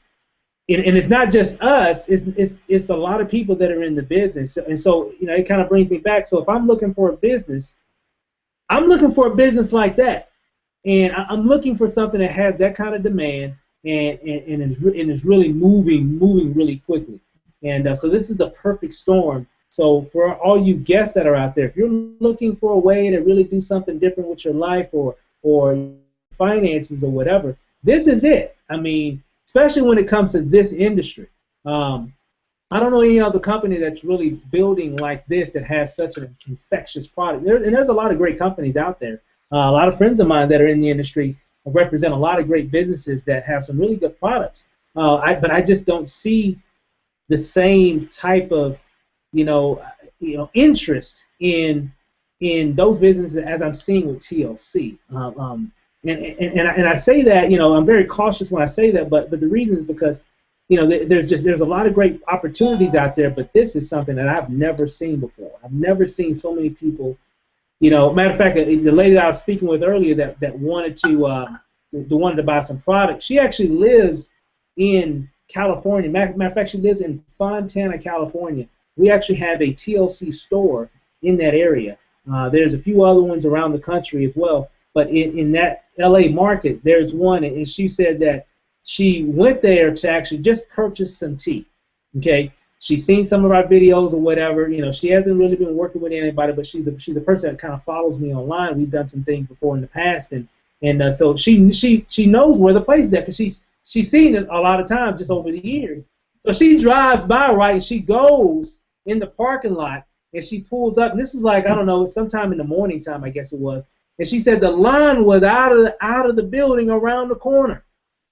and it's not just us. It's a lot of people that are in the business, and so it kind of brings me back. So if I'm looking for a business, I'm looking for a business like that, and I'm looking for something that has that kind of demand and is really moving really quickly. And so this is the perfect storm. So for all you guests that are out there, if you're looking for a way to really do something different with your life or finances or whatever, this is it. I mean, especially when it comes to this industry. I don't know any other company that's really building like this that has such an infectious product. And there's a lot of great companies out there. A lot of friends of mine that are in the industry represent a lot of great businesses that have some really good products. But I just don't see the same type of interest in those businesses as I'm seeing with TLC. And I say that, I'm very cautious when I say that, but the reason is because there's a lot of great opportunities out there, but this is something that I've never seen before. I've never seen so many people. Matter of fact, the lady that I was speaking with earlier that wanted to buy some products, she actually lives in California. Matter of fact, she lives in Fontana, California. We actually have a TLC store in that area. There's a few other ones around the country as well, but in that LA market, there's one, and she said that she went there to actually just purchase some tea. Okay, she's seen some of our videos or whatever. She hasn't really been working with anybody, but she's a person that kind of follows me online. We've done some things before in the past, and so she knows where the place is at because she's seen it a lot of times just over the years. So she drives by, right, and she goes in the parking lot and she pulls up, and this is like, I don't know, sometime in the morning time, I guess it was, and she said the line was out of the building around the corner.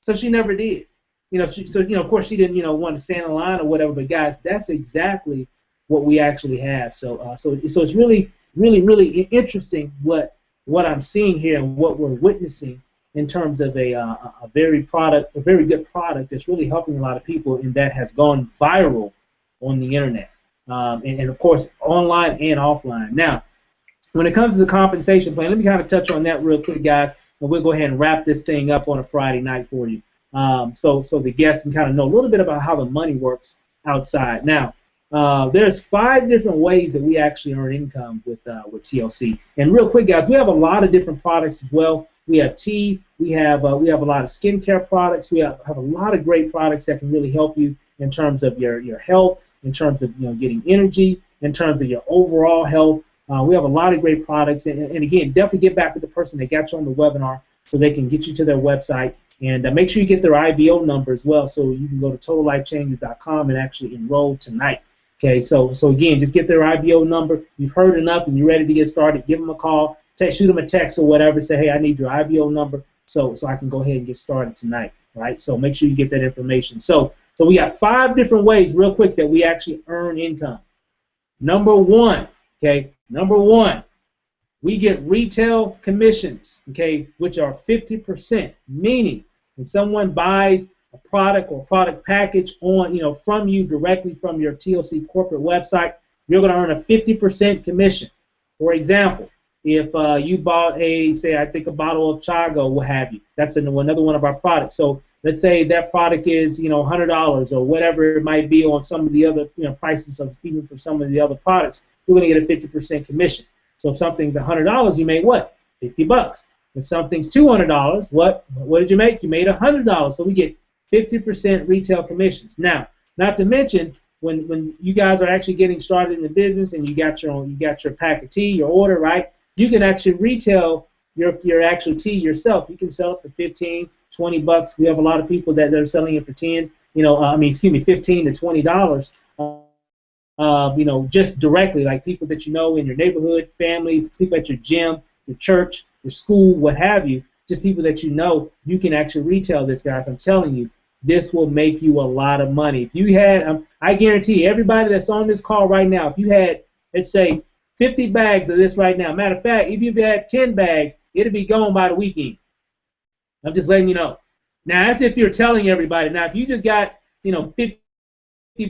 So she never did. Of course she didn't, want to stand in line or whatever. But guys, that's exactly what we actually have. So it's really, really, really interesting what I'm seeing here and what we're witnessing in terms of a very good product that's really helping a lot of people, and that has gone viral on the internet, and of course online and offline. Now, when it comes to the compensation plan, let me kind of touch on that real quick, guys. And we'll go ahead and wrap this thing up on a Friday night for you, so the guests can kind of know a little bit about how the money works outside. Now, there's 5 different ways that we actually earn income with TLC. And real quick, guys, we have a lot of different products as well. We have tea. We have a lot of skincare products. We have a lot of great products that can really help you in terms of your health, in terms of getting energy, in terms of your overall health. We have a lot of great products, and again, definitely get back with the person that got you on the webinar so they can get you to their website, and make sure you get their IBO number as well, so you can go to totallifechanges.com and actually enroll tonight. Okay, so again, just get their IBO number. You've heard enough and you're ready to get started. Give them a call, shoot them a text or whatever. Say, hey, I need your IBO number so I can go ahead and get started tonight. Right? So make sure you get that information. So we got 5 different ways, real quick, that we actually earn income. Number one, we get retail commissions, okay, which are 50%, meaning when someone buys a product or product package from you directly from your TLC corporate website, you're going to earn a 50% commission. For example, if you bought a bottle of Chago, what have you, that's another one of our products. So let's say that product is $100 or whatever it might be on some of the other prices of even for some of the other products. You're going to get a 50% commission. So if something's $100, you made what? $50. If something's $200, what did you make? You made $100. So we get 50% retail commissions. Now, not to mention when you guys are actually getting started in the business and you got your pack of tea, your order, right? You can actually retail your actual tea yourself. You can sell it for $15, $20. We have a lot of people that are selling it for $15 to $20. Just directly, like people that you know in your neighborhood, family, people at your gym, your church, your school, what have you, just people that you know, you can actually retail this, guys. I'm telling you, this will make you a lot of money. If you had, I guarantee everybody that's on this call right now, if you had, let's say, 50 bags of this right now, matter of fact, if you had 10 bags, it'll be gone by the weekend. I'm just letting you know. Now, that's if you're telling everybody. Now, if you just got, 50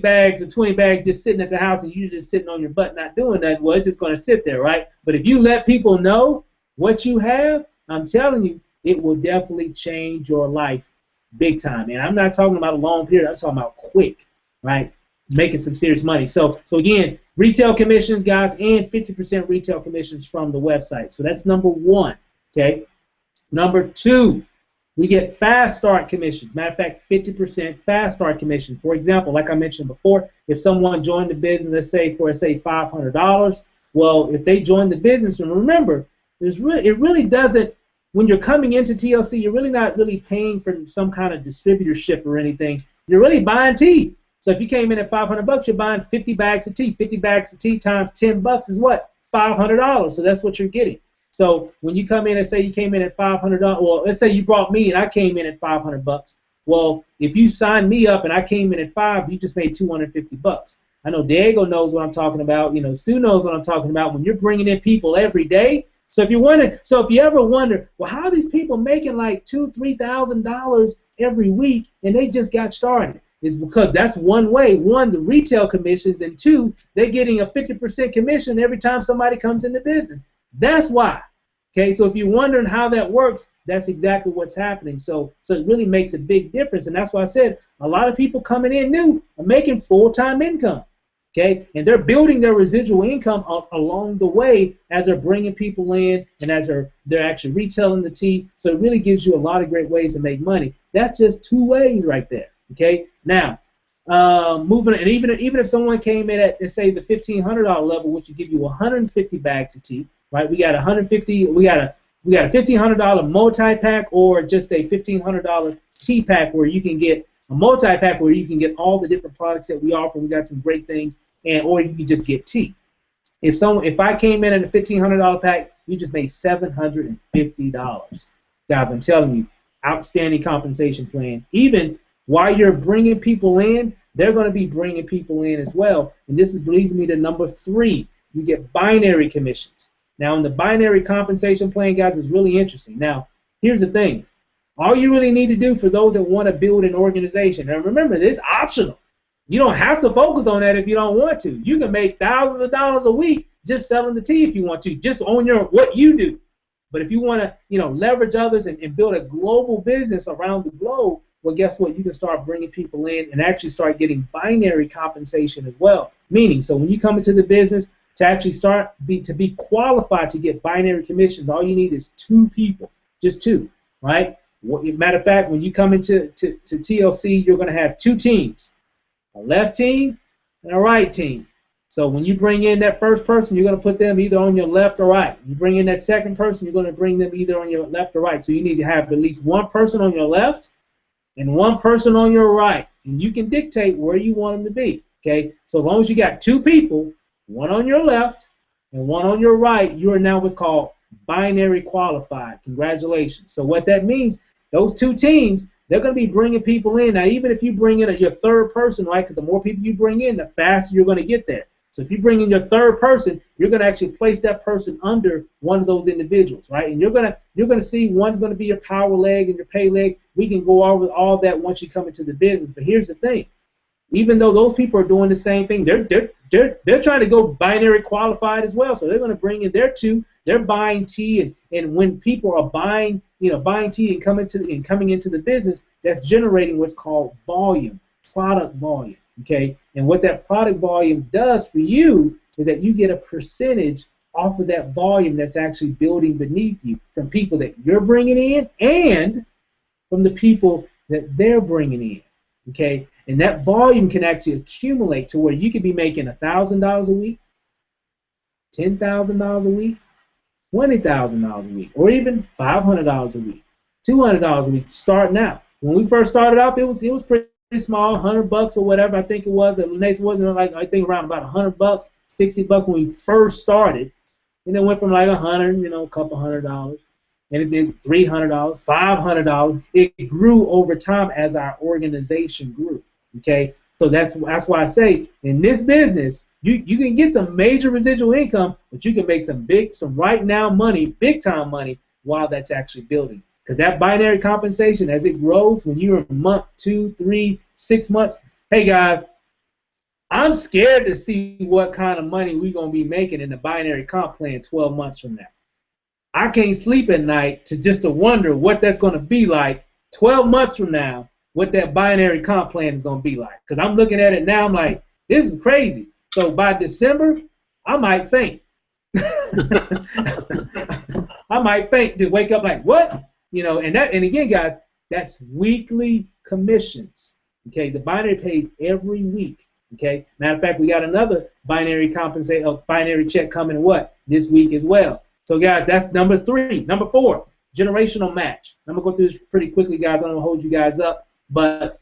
bags or 20 bags just sitting at the house and you're just sitting on your butt not doing that, well, it's just going to sit there, right? But if you let people know what you have, I'm telling you, it will definitely change your life big time. And I'm not talking about a long period. I'm talking about quick, right? Making some serious money. So again, retail commissions, guys, and 50% retail commissions from the website. So that's number one, okay? Number two, we get fast start commissions. Matter of fact, 50% fast start commissions. For example, like I mentioned before, if someone joined the business, let's say $500, well, if they join the business, and remember, it really doesn't, when you're coming into TLC, you're really not really paying for some kind of distributorship or anything. You're really buying tea. So if you came in at $500, you're buying 50 bags of tea. 50 bags of tea times $10 is what? $500. So that's what you're getting. So when you come in and say you came in at $500, well, let's say you brought me and I came in at $500. Well, if you signed me up and I came in at $5, you just made $250. I know Diego knows what I'm talking about. You know, Stu knows what I'm talking about. When you're bringing in people every day. So if you ever wonder, well, how are these people making like $2,000-$3,000 every week and they just got started? Is because that's one way. One, the retail commissions, and two, they're getting a 50% commission every time somebody comes into business. That's why. Okay, so if you're wondering how that works, that's exactly what's happening. So it really makes a big difference, and that's why I said a lot of people coming in new are making full-time income. Okay, and they're building their residual income along the way as they're bringing people in and as they're actually retailing the tea. So it really gives you a lot of great ways to make money. That's just two ways right there. Okay, now moving, and even if someone came in at, let's say, the $1,500 level, which would give you 150 bags of tea. Right, we got 150. We got a $1,500 multi-pack or just a $1,500 tea pack where you can get a multi-pack where you can get all the different products that we offer. We got some great things, or you can just get tea. If I came in at a $1,500 pack, you just made $750. Guys, I'm telling you, outstanding compensation plan. Even while you're bringing people in, they're going to be bringing people in as well. And this leads me to number three. You get binary commissions. Now, in the binary compensation plan, guys, is really interesting. Now, here's the thing. All you really need to do for those that want to build an organization, and remember, this is optional. You don't have to focus on that if you don't want to. You can make thousands of dollars a week just selling the tea if you want to, just on what you do. But if you want to, leverage others and build a global business around the globe, well, guess what? You can start bringing people in and actually start getting binary compensation as well. Meaning, so when you come into the business, to actually to be qualified to get binary commissions, all you need is two people, just two, right? Matter of fact, when you come into TLC, you're going to have two teams, a left team and a right team. So when you bring in that first person, you're going to put them either on your left or right. You bring in that second person, you're going to bring them either on your left or right. So you need to have at least one person on your left and one person on your right, and you can dictate where you want them to be. Okay, so as long as you got two people, one on your left and one on your right, you are now what's called binary qualified. Congratulations. So what that means, those two teams, they're going to be bringing people in. Now, even if you bring in your third person, right, because the more people you bring in, the faster you're going to get there. So if you bring in your third person, you're going to actually place that person under one of those individuals, right? And you're going to see one's going to be your power leg and your pay leg. We can go over all that once you come into the business. But here's the thing. Even though those people are doing the same thing, they're trying to go binary qualified as well. So they're going to bring in their two. They're buying tea, and when people are buying tea and coming into the business, that's generating what's called volume, product volume. Okay, and what that product volume does for you is that you get a percentage off of that volume that's actually building beneath you from people that you're bringing in and from the people that they're bringing in. Okay, and that volume can actually accumulate to where you could be making $1,000 a week, $10,000 a week, $20,000 a week, or even $500 a week, $200 a week starting out. When we first started out, it was pretty small, $100 or whatever I think it was. The next wasn't like I think around about $100, $60 when we first started, and it went from like $100, a couple $100. And it did $300, $500. It grew over time as our organization grew. Okay, so that's why I say in this business you can get some major residual income, but you can make some right now money, big time money, while that's actually building. Because that binary compensation, as it grows, when you're a month, 2, 3, 6 months, hey guys, I'm scared to see what kind of money we're gonna be making in the binary comp plan 12 months from now. I can't sleep at night to wonder what that's going to be like 12 months from now what that binary comp plan is going to be like. Because I'm looking at it now, I'm like, this is crazy. So by December, I might faint. I might faint to wake up like, what? You know, and again, guys, that's weekly commissions. Okay, the binary pays every week. Okay, matter of fact, we got another binary check coming this week as well. So guys, that's number 3. Number 4, generational match. I'm gonna go through this pretty quickly, guys. I don't want to hold you guys up, but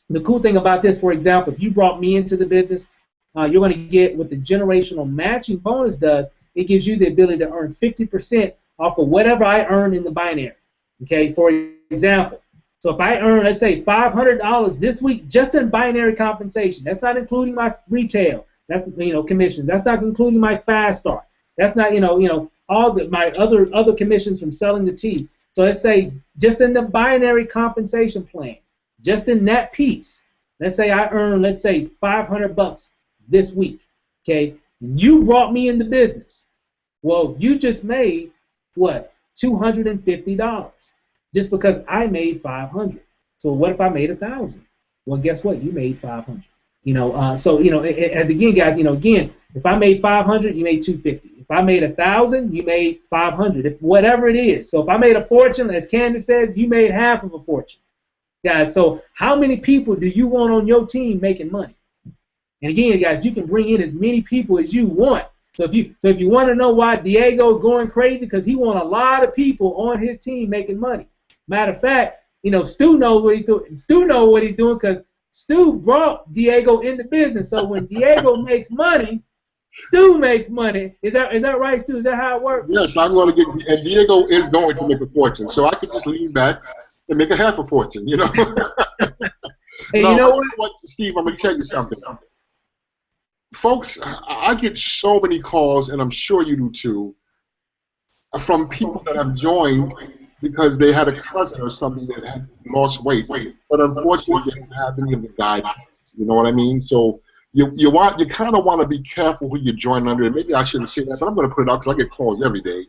the cool thing about this, for example, if you brought me into the business, you're going to get what the generational matching bonus does. It gives you the ability to earn 50% off of whatever I earn in the binary. Okay, for example, so if I earn, let's say, $500 this week just in binary compensation, that's not including my retail, that's commissions. That's not including my fast start. That's not all my other commissions from selling the tea. So let's say just in the binary compensation plan, just in that piece, let's say I earn, let's say, $500 this week. Okay, you brought me in the business. Well, you just made what? $250 just because I made 500. So what if I made 1,000? Well, guess what? You made 500. So as again, guys, again, if I made 500, you made 250. If I made 1,000, you made 500. If whatever it is. So if I made a fortune, as Candace says, you made half of a fortune, guys. So how many people do you want on your team making money? And again, guys, you can bring in as many people as you want. So if you want to know why Diego's going crazy, because he wants a lot of people on his team making money. Matter of fact, Stu knows what he's doing. Stu knows what he's doing because Stu brought Diego into business. So when Diego makes money, Stu makes money. Is that right, Stu? Is that how it works? Yes, I'm going to get, and Diego is going to make a fortune. So I could just lean back and make a half a fortune, Hey, no, you know what, Steve? I'm going to tell you something. Folks, I get so many calls, and I'm sure you do too, from people that have joined because they had a cousin or something that had lost weight, but unfortunately they don't have any of the guidelines. You know what I mean? So you kind of want to be careful who you join under. And maybe I shouldn't say that, but I'm going to put it out because I get calls every day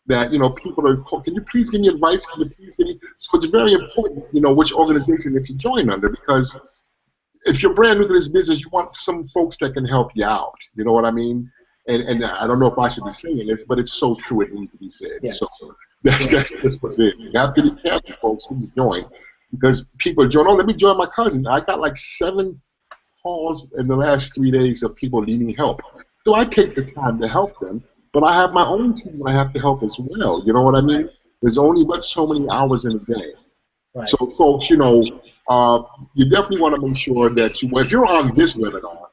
that people are. Can you please give me advice? Can you please give me? So it's very important, which organization that you join under, because if you're brand new to this business, you want some folks that can help you out. You know what I mean? And I don't know if I should be saying this, but it's so true. It needs to be said. Yeah. So that's just what it is. You have to be careful, folks, when you join, because people join. Oh, let me join my cousin. I got like 7 calls in the last 3 days of people needing help. So I take the time to help them, but I have my own team that I have to help as well. You know what I mean? There's only but so many hours in a day. Right. So, folks, you definitely want to make sure that if you're on this webinar,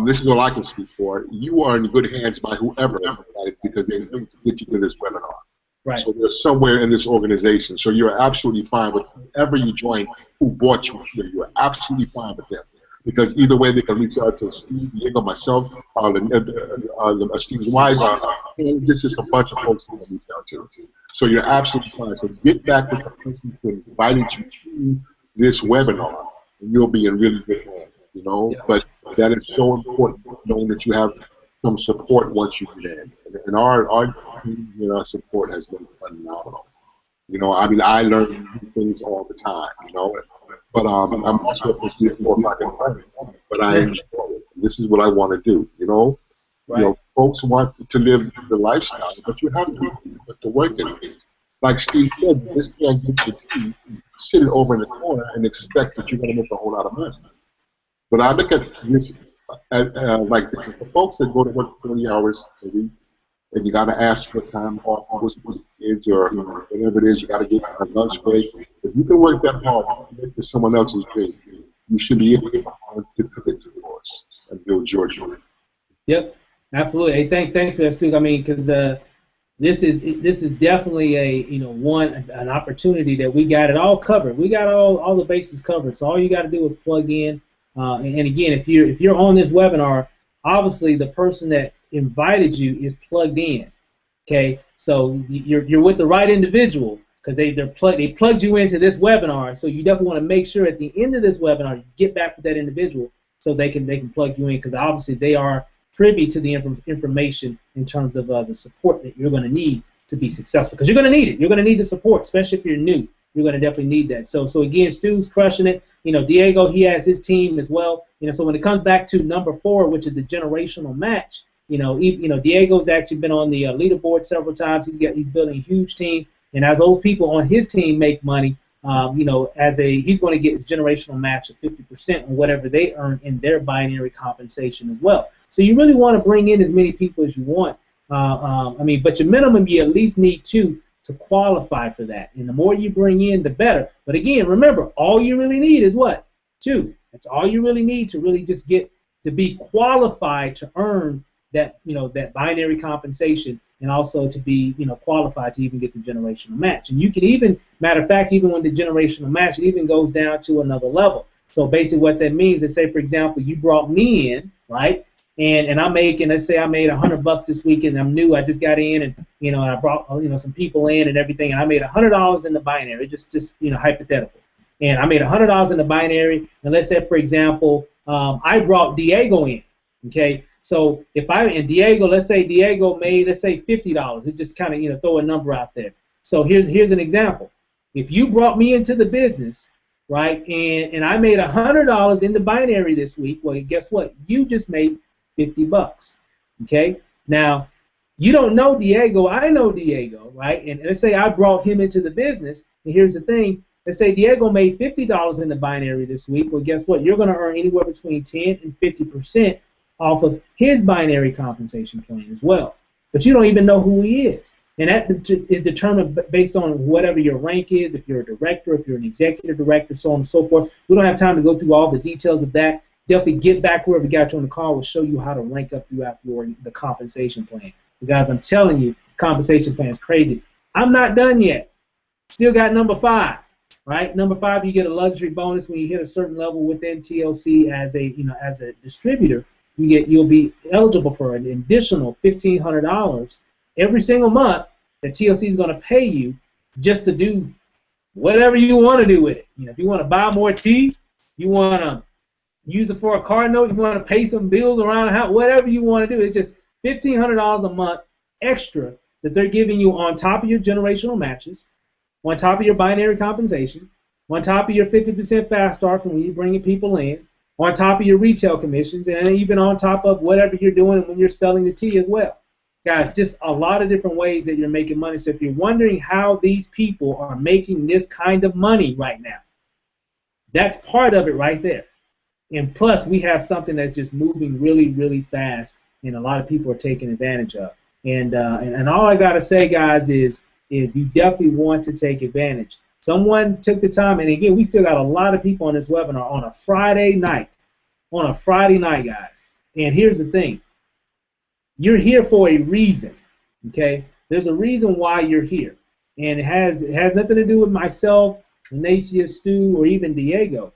this is all I can speak for. You are in good hands by whoever, because they need to get you to this webinar. Right. So they're somewhere in this organization. So you're absolutely fine with whoever you join who brought you here. You're absolutely fine with them. Because either way, they can reach out to Steve, Diego, myself, Steve's wife. This is a bunch of folks that can reach out to. So you're absolutely fine. So get back with the person who invited you to this webinar, and you'll be in really good hands. Yeah. But that is so important, knowing that you have some support once you get in. And our support has been phenomenal. I learn new things all the time. But I'm also appreciative for my environment. But I enjoy it. This is what I want to do. Right. Folks want to live the lifestyle, but you have to work in it. Like Steve said, you just can't get your tea, sit it over in the corner, and expect that you're going to make a whole lot of money. But I look at this like this: for folks that go to work 40 hours a week, and you got to ask for time off with the kids or whatever it is, you got to get a lunch break. If you can work that hard to make to someone else's dream, you should be able to commit to yours and build your dream. Yep, absolutely. Hey, thanks for that, Stu. I mean, because this is definitely an opportunity that we got it all covered. We got all the bases covered. So all you got to do is plug in. And again, if you're on this webinar, obviously the person that invited you is plugged in. Okay, so you're with the right individual because they plugged you into this webinar. So you definitely want to make sure at the end of this webinar you get back with that individual so they can plug you in, because obviously they are privy to the information in terms of the support that you're going to need to be successful, because you're going to need it. You're going to need the support, especially if you're new. you're going to definitely need that. So again, Stu's crushing it. Diego, he has his team as well. So when it comes back to number 4, which is a generational match, Diego's actually been on the leaderboard several times. He's building a huge team, and as those people on his team make money, he's going to get his generational match of 50% on whatever they earn in their binary compensation as well. So you really want to bring in as many people as you want. But your minimum, you at least need 2 to qualify for that. And the more you bring in, the better. But again, remember, all you really need is what? 2. That's all you really need to really just get to be qualified to earn that that binary compensation, and also to be qualified to even get the generational match. And you can even, matter of fact, even when the generational match, it even goes down to another level. So basically what that means is, say for example, you brought me in, right? And I'm making, let's say I made $100 this week, and I'm new, I just got in, and and I brought some people in and everything, and I made $100 in the binary, just hypothetical. And I made $100 in the binary, and let's say for example, I brought Diego in, okay? So let's say Diego made, let's say $50. It just kind of throw a number out there. So here's an example. If you brought me into the business, right, and I made $100 in the binary this week, well, guess what? You just made $50. Okay. Now, you don't know Diego. I know Diego, right? And let's say I brought him into the business. And here's the thing. Let's say Diego made $50 in the binary this week. Well, guess what? You're going to earn anywhere between 10 and 50% off of his binary compensation plan as well. But you don't even know who he is. And that is determined based on whatever your rank is, if you're a director, if you're an executive director, so on and so forth. We don't have time to go through all the details of that. Definitely get back wherever we got you on the call. We'll show you how to rank up throughout the compensation plan. Guys, I'm telling you, compensation plan is crazy. I'm not done yet. Still got number 5, right? Number 5, you get a luxury bonus when you hit a certain level within TLC as a distributor. You'll be eligible for an additional $1,500 every single month that TLC is going to pay you just to do whatever you want to do with it. If you want to buy more tea, you want to use it for a car note, you want to pay some bills around the house, whatever you want to do. It's just $1,500 a month extra that they're giving you on top of your generational matches, on top of your binary compensation, on top of your 50% fast start from when you're bringing people in, on top of your retail commissions, and even on top of whatever you're doing when you're selling the tea as well. Guys, just a lot of different ways that you're making money. So if you're wondering how these people are making this kind of money right now, that's part of it right there. And plus, we have something that's just moving really, really fast, and a lot of people are taking advantage of. And all I gotta say, guys, is you definitely want to take advantage. Someone took the time, and again, we still got a lot of people on this webinar on a Friday night. On a Friday night, guys. And here's the thing. You're here for a reason, okay? There's a reason why you're here. And it has nothing to do with myself, Ignacio, Stu, or even Diego.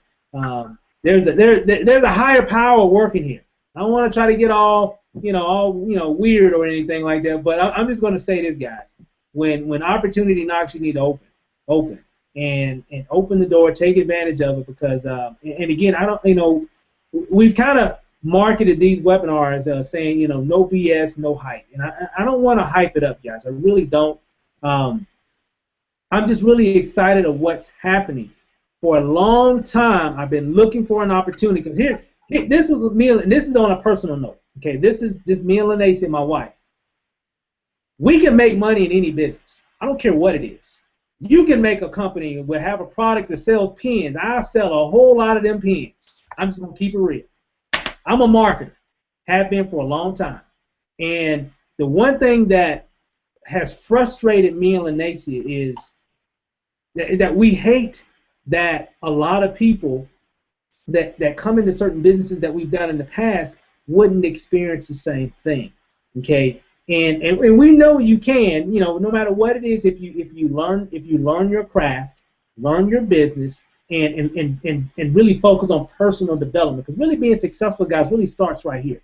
There's a higher power working here. I don't want to try to get all weird or anything like that, but I'm just going to say this, guys. When opportunity knocks, you need to open and open the door, take advantage of it, because and again, we've kind of marketed these webinars saying no BS, no hype, and I don't want to hype it up, guys. I really don't. I'm just really excited of what's happening. For a long time, I've been looking for an opportunity, because here this was me, and this is on a personal note. Okay, this is just me and Lanace and my wife. We can make money in any business. I don't care what it is. You can make a company that have a product that sells pens. I sell a whole lot of them pens. I'm just gonna keep it real. I'm a marketer, have been for a long time, and the one thing that has frustrated me and Lanace is that we hate that a lot of people that come into certain businesses that we've done in the past wouldn't experience the same thing. Okay, and we know you can, no matter what it is, if you learn your craft, learn your business, and really focus on personal development, because really being successful, guys, really starts right here.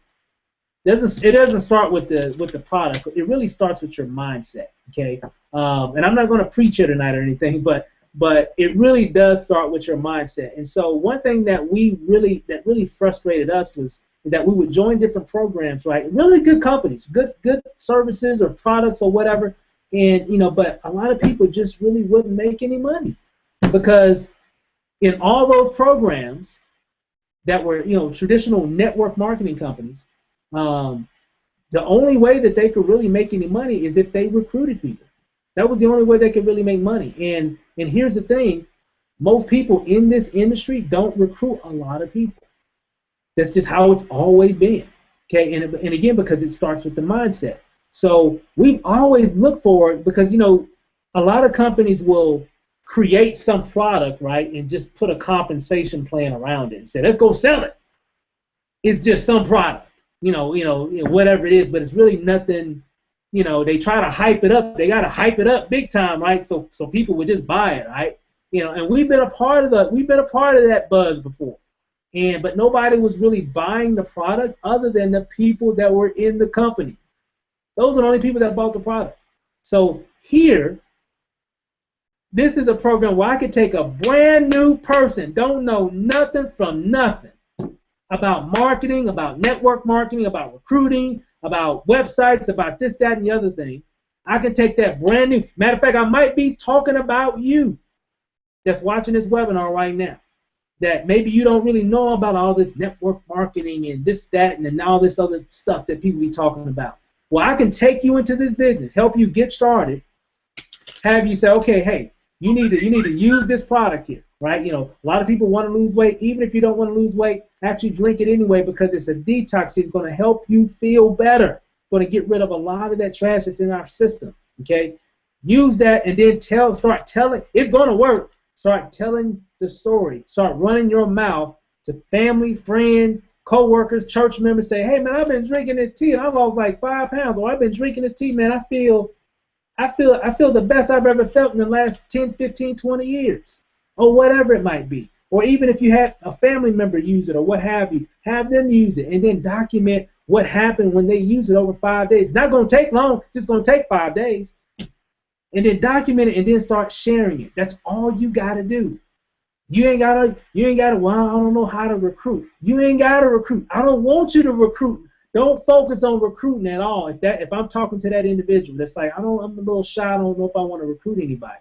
It doesn't start with the product. It really starts with your mindset. Okay, and I'm not going to preach here tonight or anything, but it really does start with your mindset. And so one thing that really frustrated us is that we would join different programs, right? Really good companies, good services or products or whatever, and but a lot of people just really wouldn't make any money. because in all those programs that were, traditional network marketing companies, the only way that they could really make any money is if they recruited people. That was the only way they could really make money. And here's the thing, most people in this industry don't recruit a lot of people. That's just how it's always been. Okay, and again, because it starts with the mindset. So we've always looked for it because, a lot of companies will create some product, right, and just put a compensation plan around it and say, let's go sell it. It's just some product, whatever it is, but it's really nothing. They try to hype it up. They got to hype it up big time, right? So people would just buy it, right? And we've been a part of that buzz before. But nobody was really buying the product other than the people that were in the company. Those are the only people that bought the product. So here, this is a program where I could take a brand new person, don't know nothing from nothing about marketing, about network marketing, about recruiting, about websites, about this, that, and the other thing. I can take that brand new. Matter of fact, I might be talking about you that's watching this webinar right now, that maybe you don't really know about all this network marketing and this, that, and then all this other stuff that people be talking about. Well, I can take you into this business, help you get started, have you say, okay, hey, you need to use this product here, right? A lot of people want to lose weight. Even if you don't want to lose weight, actually drink it anyway because it's a detox. It's going to help you feel better. It's going to get rid of a lot of that trash that's in our system, okay? Use that and then start telling. It's going to work. Start telling the story. Start running your mouth to family, friends, co-workers, church members. Say, hey, man, I've been drinking this tea and I lost like 5 pounds. Or I've been drinking this tea, man, I feel the best I've ever felt in the last 10, 15, 20 years, or whatever it might be. Or even if you had a family member use it or what have you, have them use it and then document what happened when they use it over 5 days. Not going to take long, just going to take 5 days. And then document it and then start sharing it. That's all you got to do. You ain't gotta, well, I don't know how to recruit. You ain't got to recruit. I don't want you to recruit. Don't focus on recruiting at all. If I'm talking to that individual that's like, I'm a little shy, I don't know if I want to recruit anybody.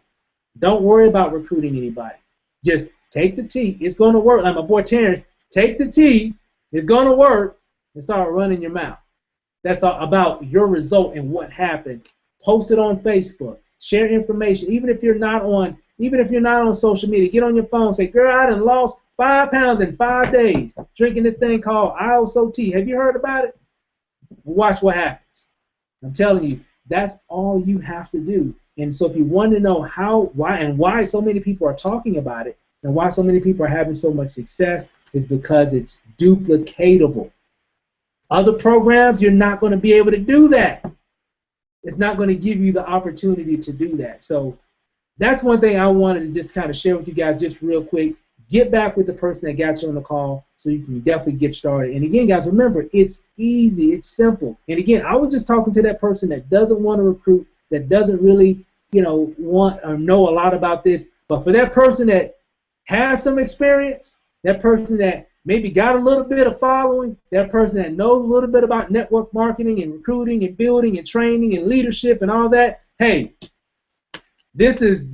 Don't worry about recruiting anybody. Just take the tea. It's going to work. Like my boy Terrence, take the tea. It's going to work and start running your mouth. That's all about your result and what happened. Post it on Facebook. Share information. Even if you're not on social media, get on your phone. Say, girl, I done lost 5 pounds in 5 days drinking this thing called ISO tea. Have you heard about it? Watch what happens. I'm telling you, that's all you have to do. And so if you want to know why so many people are talking about it and why so many people are having so much success is because it's duplicatable. Other programs, you're not going to be able to do that. It's not going to give you the opportunity to do that. So that's one thing I wanted to just kind of share with you guys just real quick. Get back with the person that got you on the call so you can definitely get started. And again, guys, remember, it's easy. It's simple. And again, I was just talking to that person that doesn't want to recruit, that doesn't really, want or know a lot about this. But for that person that has some experience, that person that maybe got a little bit of following, that person that knows a little bit about network marketing and recruiting and building and training and leadership and all that, hey, this is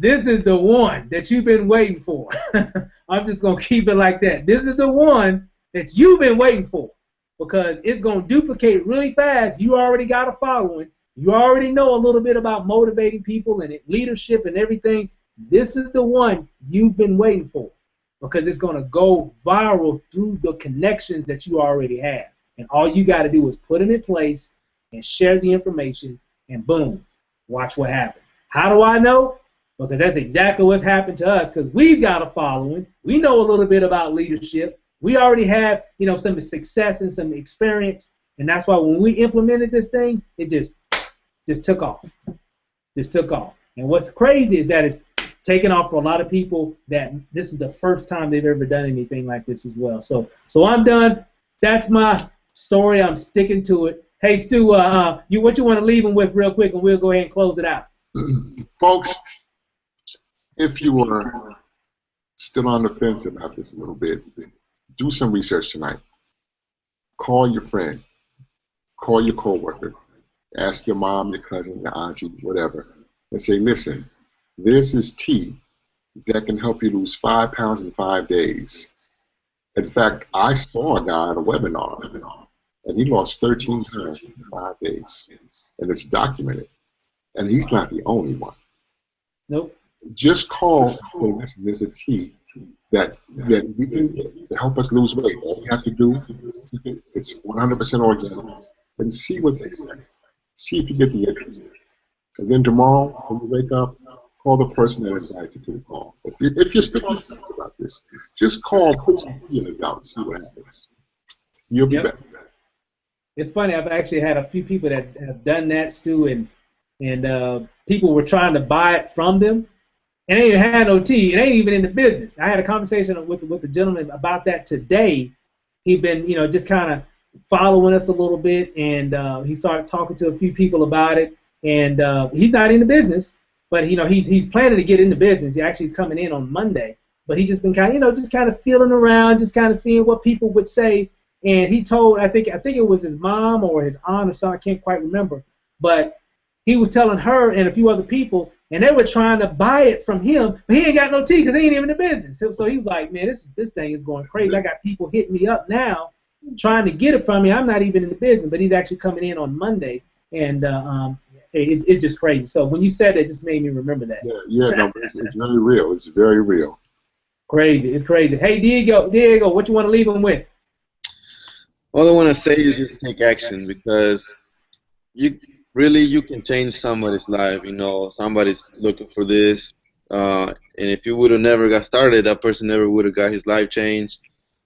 the one that you've been waiting for. I'm just going to keep it like that. This is the one that you've been waiting for because it's going to duplicate really fast. You already got a following. You already know a little bit about motivating people and leadership and everything. This is the one you've been waiting for because it's going to go viral through the connections that you already have. And all you got to do is put it in place and share the information and boom, watch what happens. How do I know? Because that's exactly what's happened to us because we've got a following. We know a little bit about leadership. We already have, some success and some experience. And that's why when we implemented this thing, it just took off. Just took off. And what's crazy is that it's taken off for a lot of people that this is the first time they've ever done anything like this as well. So I'm done. That's my story. I'm sticking to it. Hey, Stu, what you want to leave them with real quick, and we'll go ahead and close it out. Folks, if you were still on the fence about this a little bit, do some research tonight. Call your friend. Call your coworker. Ask your mom, your cousin, your auntie, whatever, and say, listen, this is tea that can help you lose 5 pounds in 5 days. In fact, I saw a guy at a webinar, and he lost 13 pounds in 5 days, and it's documented. And he's not the only one. Nope. Just call. Hey, listen, there's a tea that we can get to help us lose weight. All we have to do, it's 100% organic, and see what they say. See if you get the interest. And then tomorrow, when you wake up, call the person that invited you to the call. If you're still on about this, just call, put some feelers out, and see what happens. You'll be better. It's funny. I've actually had a few people that have done that, Stu, and people were trying to buy it from them, and they ain't had no tea. It ain't even in the business. I had a conversation with the gentleman about that today. He'd been, just kind of following us a little bit, and he started talking to a few people about it. And he's not in the business, but he's planning to get in the business. He actually is coming in on Monday, but he's just been kind of just kind of feeling around, just kind of seeing what people would say. And he told, I think it was his mom or his aunt or something, I can't quite remember, but he was telling her and a few other people, and they were trying to buy it from him, but he ain't got no tea because he ain't even in the business. So he was like, man, this thing is going crazy. I got people hitting me up now trying to get it from me. I'm not even in the business, but he's actually coming in on Monday, and it's just crazy. So when you said that, it just made me remember that. Yeah, no, it's very real. It's very real. Crazy. It's crazy. Hey, Diego, what you want to leave them with? All I want to say is just take action, because you can change somebody's life. Somebody's looking for this, and if you would have never got started, that person never would have got his life changed.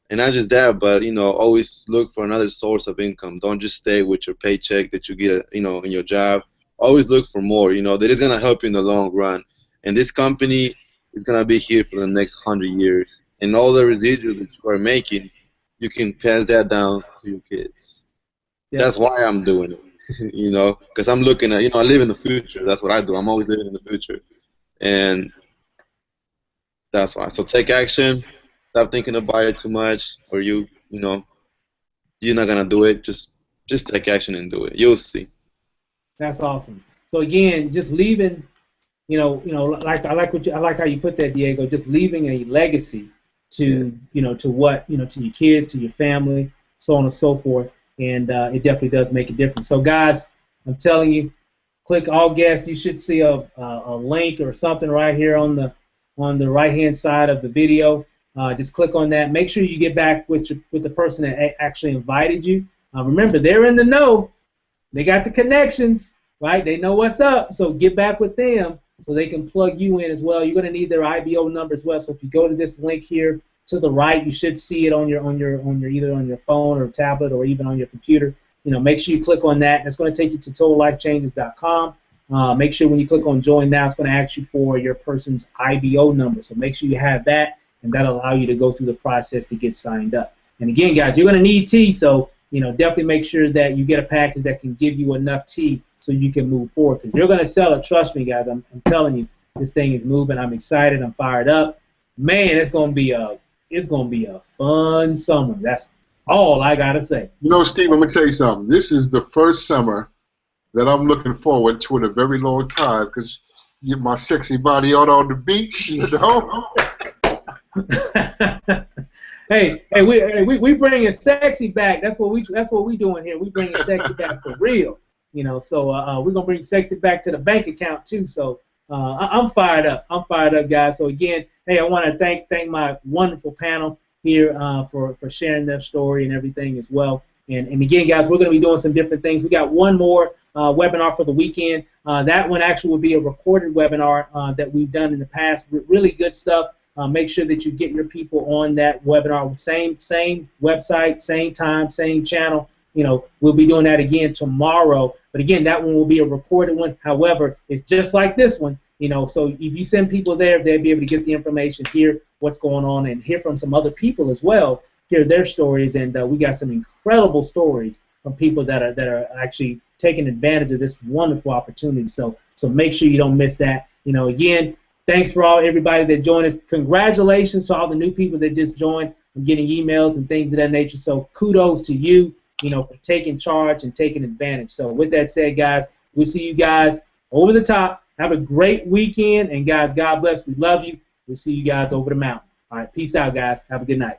And not just that, but always look for another source of income. Don't just stay with your paycheck that you get, in your job. Always look for more. That is gonna help you in the long run. And this company is gonna be here for the next 100 years. And all the residuals that you are making, you can pass that down to your kids. Yeah. That's why I'm doing it. Because I'm looking at, I live in the future. That's what I do. I'm always living in the future, and that's why. So take action. Stop thinking about it too much, or you're not gonna do it. Just take action and do it. You'll see. That's awesome. So again, just leaving, like I like how you put that, Diego. Just leaving a legacy to to what to your kids, to your family, so on and so forth. And it definitely does make a difference. So guys, I'm telling you, click all guests. You should see a link or something right here on the right hand side of the video. Just click on that. Make sure you get back with the person that actually invited you. Remember, they're in the know. They got the connections, right? They know what's up. So get back with them so they can plug you in as well. You're going to need their IBO number as well. So if you go to this link here to the right, you should see it on your either on your phone or tablet or even on your computer. Make sure you click on that. It's going to take you to totallifechanges.com. Make sure when you click on join now, it's going to ask you for your person's IBO number. So make sure you have that, and that'll allow you to go through the process to get signed up. And again, guys, you're going to need tea, so definitely make sure that you get a package that can give you enough tea so you can move forward, because you're going to sell it. Trust me, guys. I'm telling you, this thing is moving. I'm excited. I'm fired up. Man, it's going to be a fun summer. That's all I got to say. Steve, I'm going to tell you something. This is the first summer that I'm looking forward to in a very long time, because you get my sexy body out on the beach, Hey, we bringing sexy back. That's what we doing here. We bringing sexy back for real. So we're gonna bring sexy back to the bank account too. So I'm fired up. I'm fired up, guys. So again, hey, I want to thank my wonderful panel here for sharing their story and everything as well. And again, guys, we're going to be doing some different things. We got one more webinar for the weekend. That one actually will be a recorded webinar that we've done in the past. Really good stuff. Make sure that you get your people on that webinar. Same website, same time, same channel. We'll be doing that again tomorrow. But again, that one will be a recorded one. However, it's just like this one. So if you send people there, they'll be able to get the information, hear what's going on, and hear from some other people as well, hear their stories. And we got some incredible stories from people that are actually taking advantage of this wonderful opportunity. So make sure you don't miss that. Again, thanks for everybody that joined us. Congratulations to all the new people that just joined. I'm getting emails and things of that nature. So kudos to you, for taking charge and taking advantage. So with that said, guys, we'll see you guys over the top. Have a great weekend, and guys, God bless. We love you. We'll see you guys over the mountain. All right, peace out, guys. Have a good night.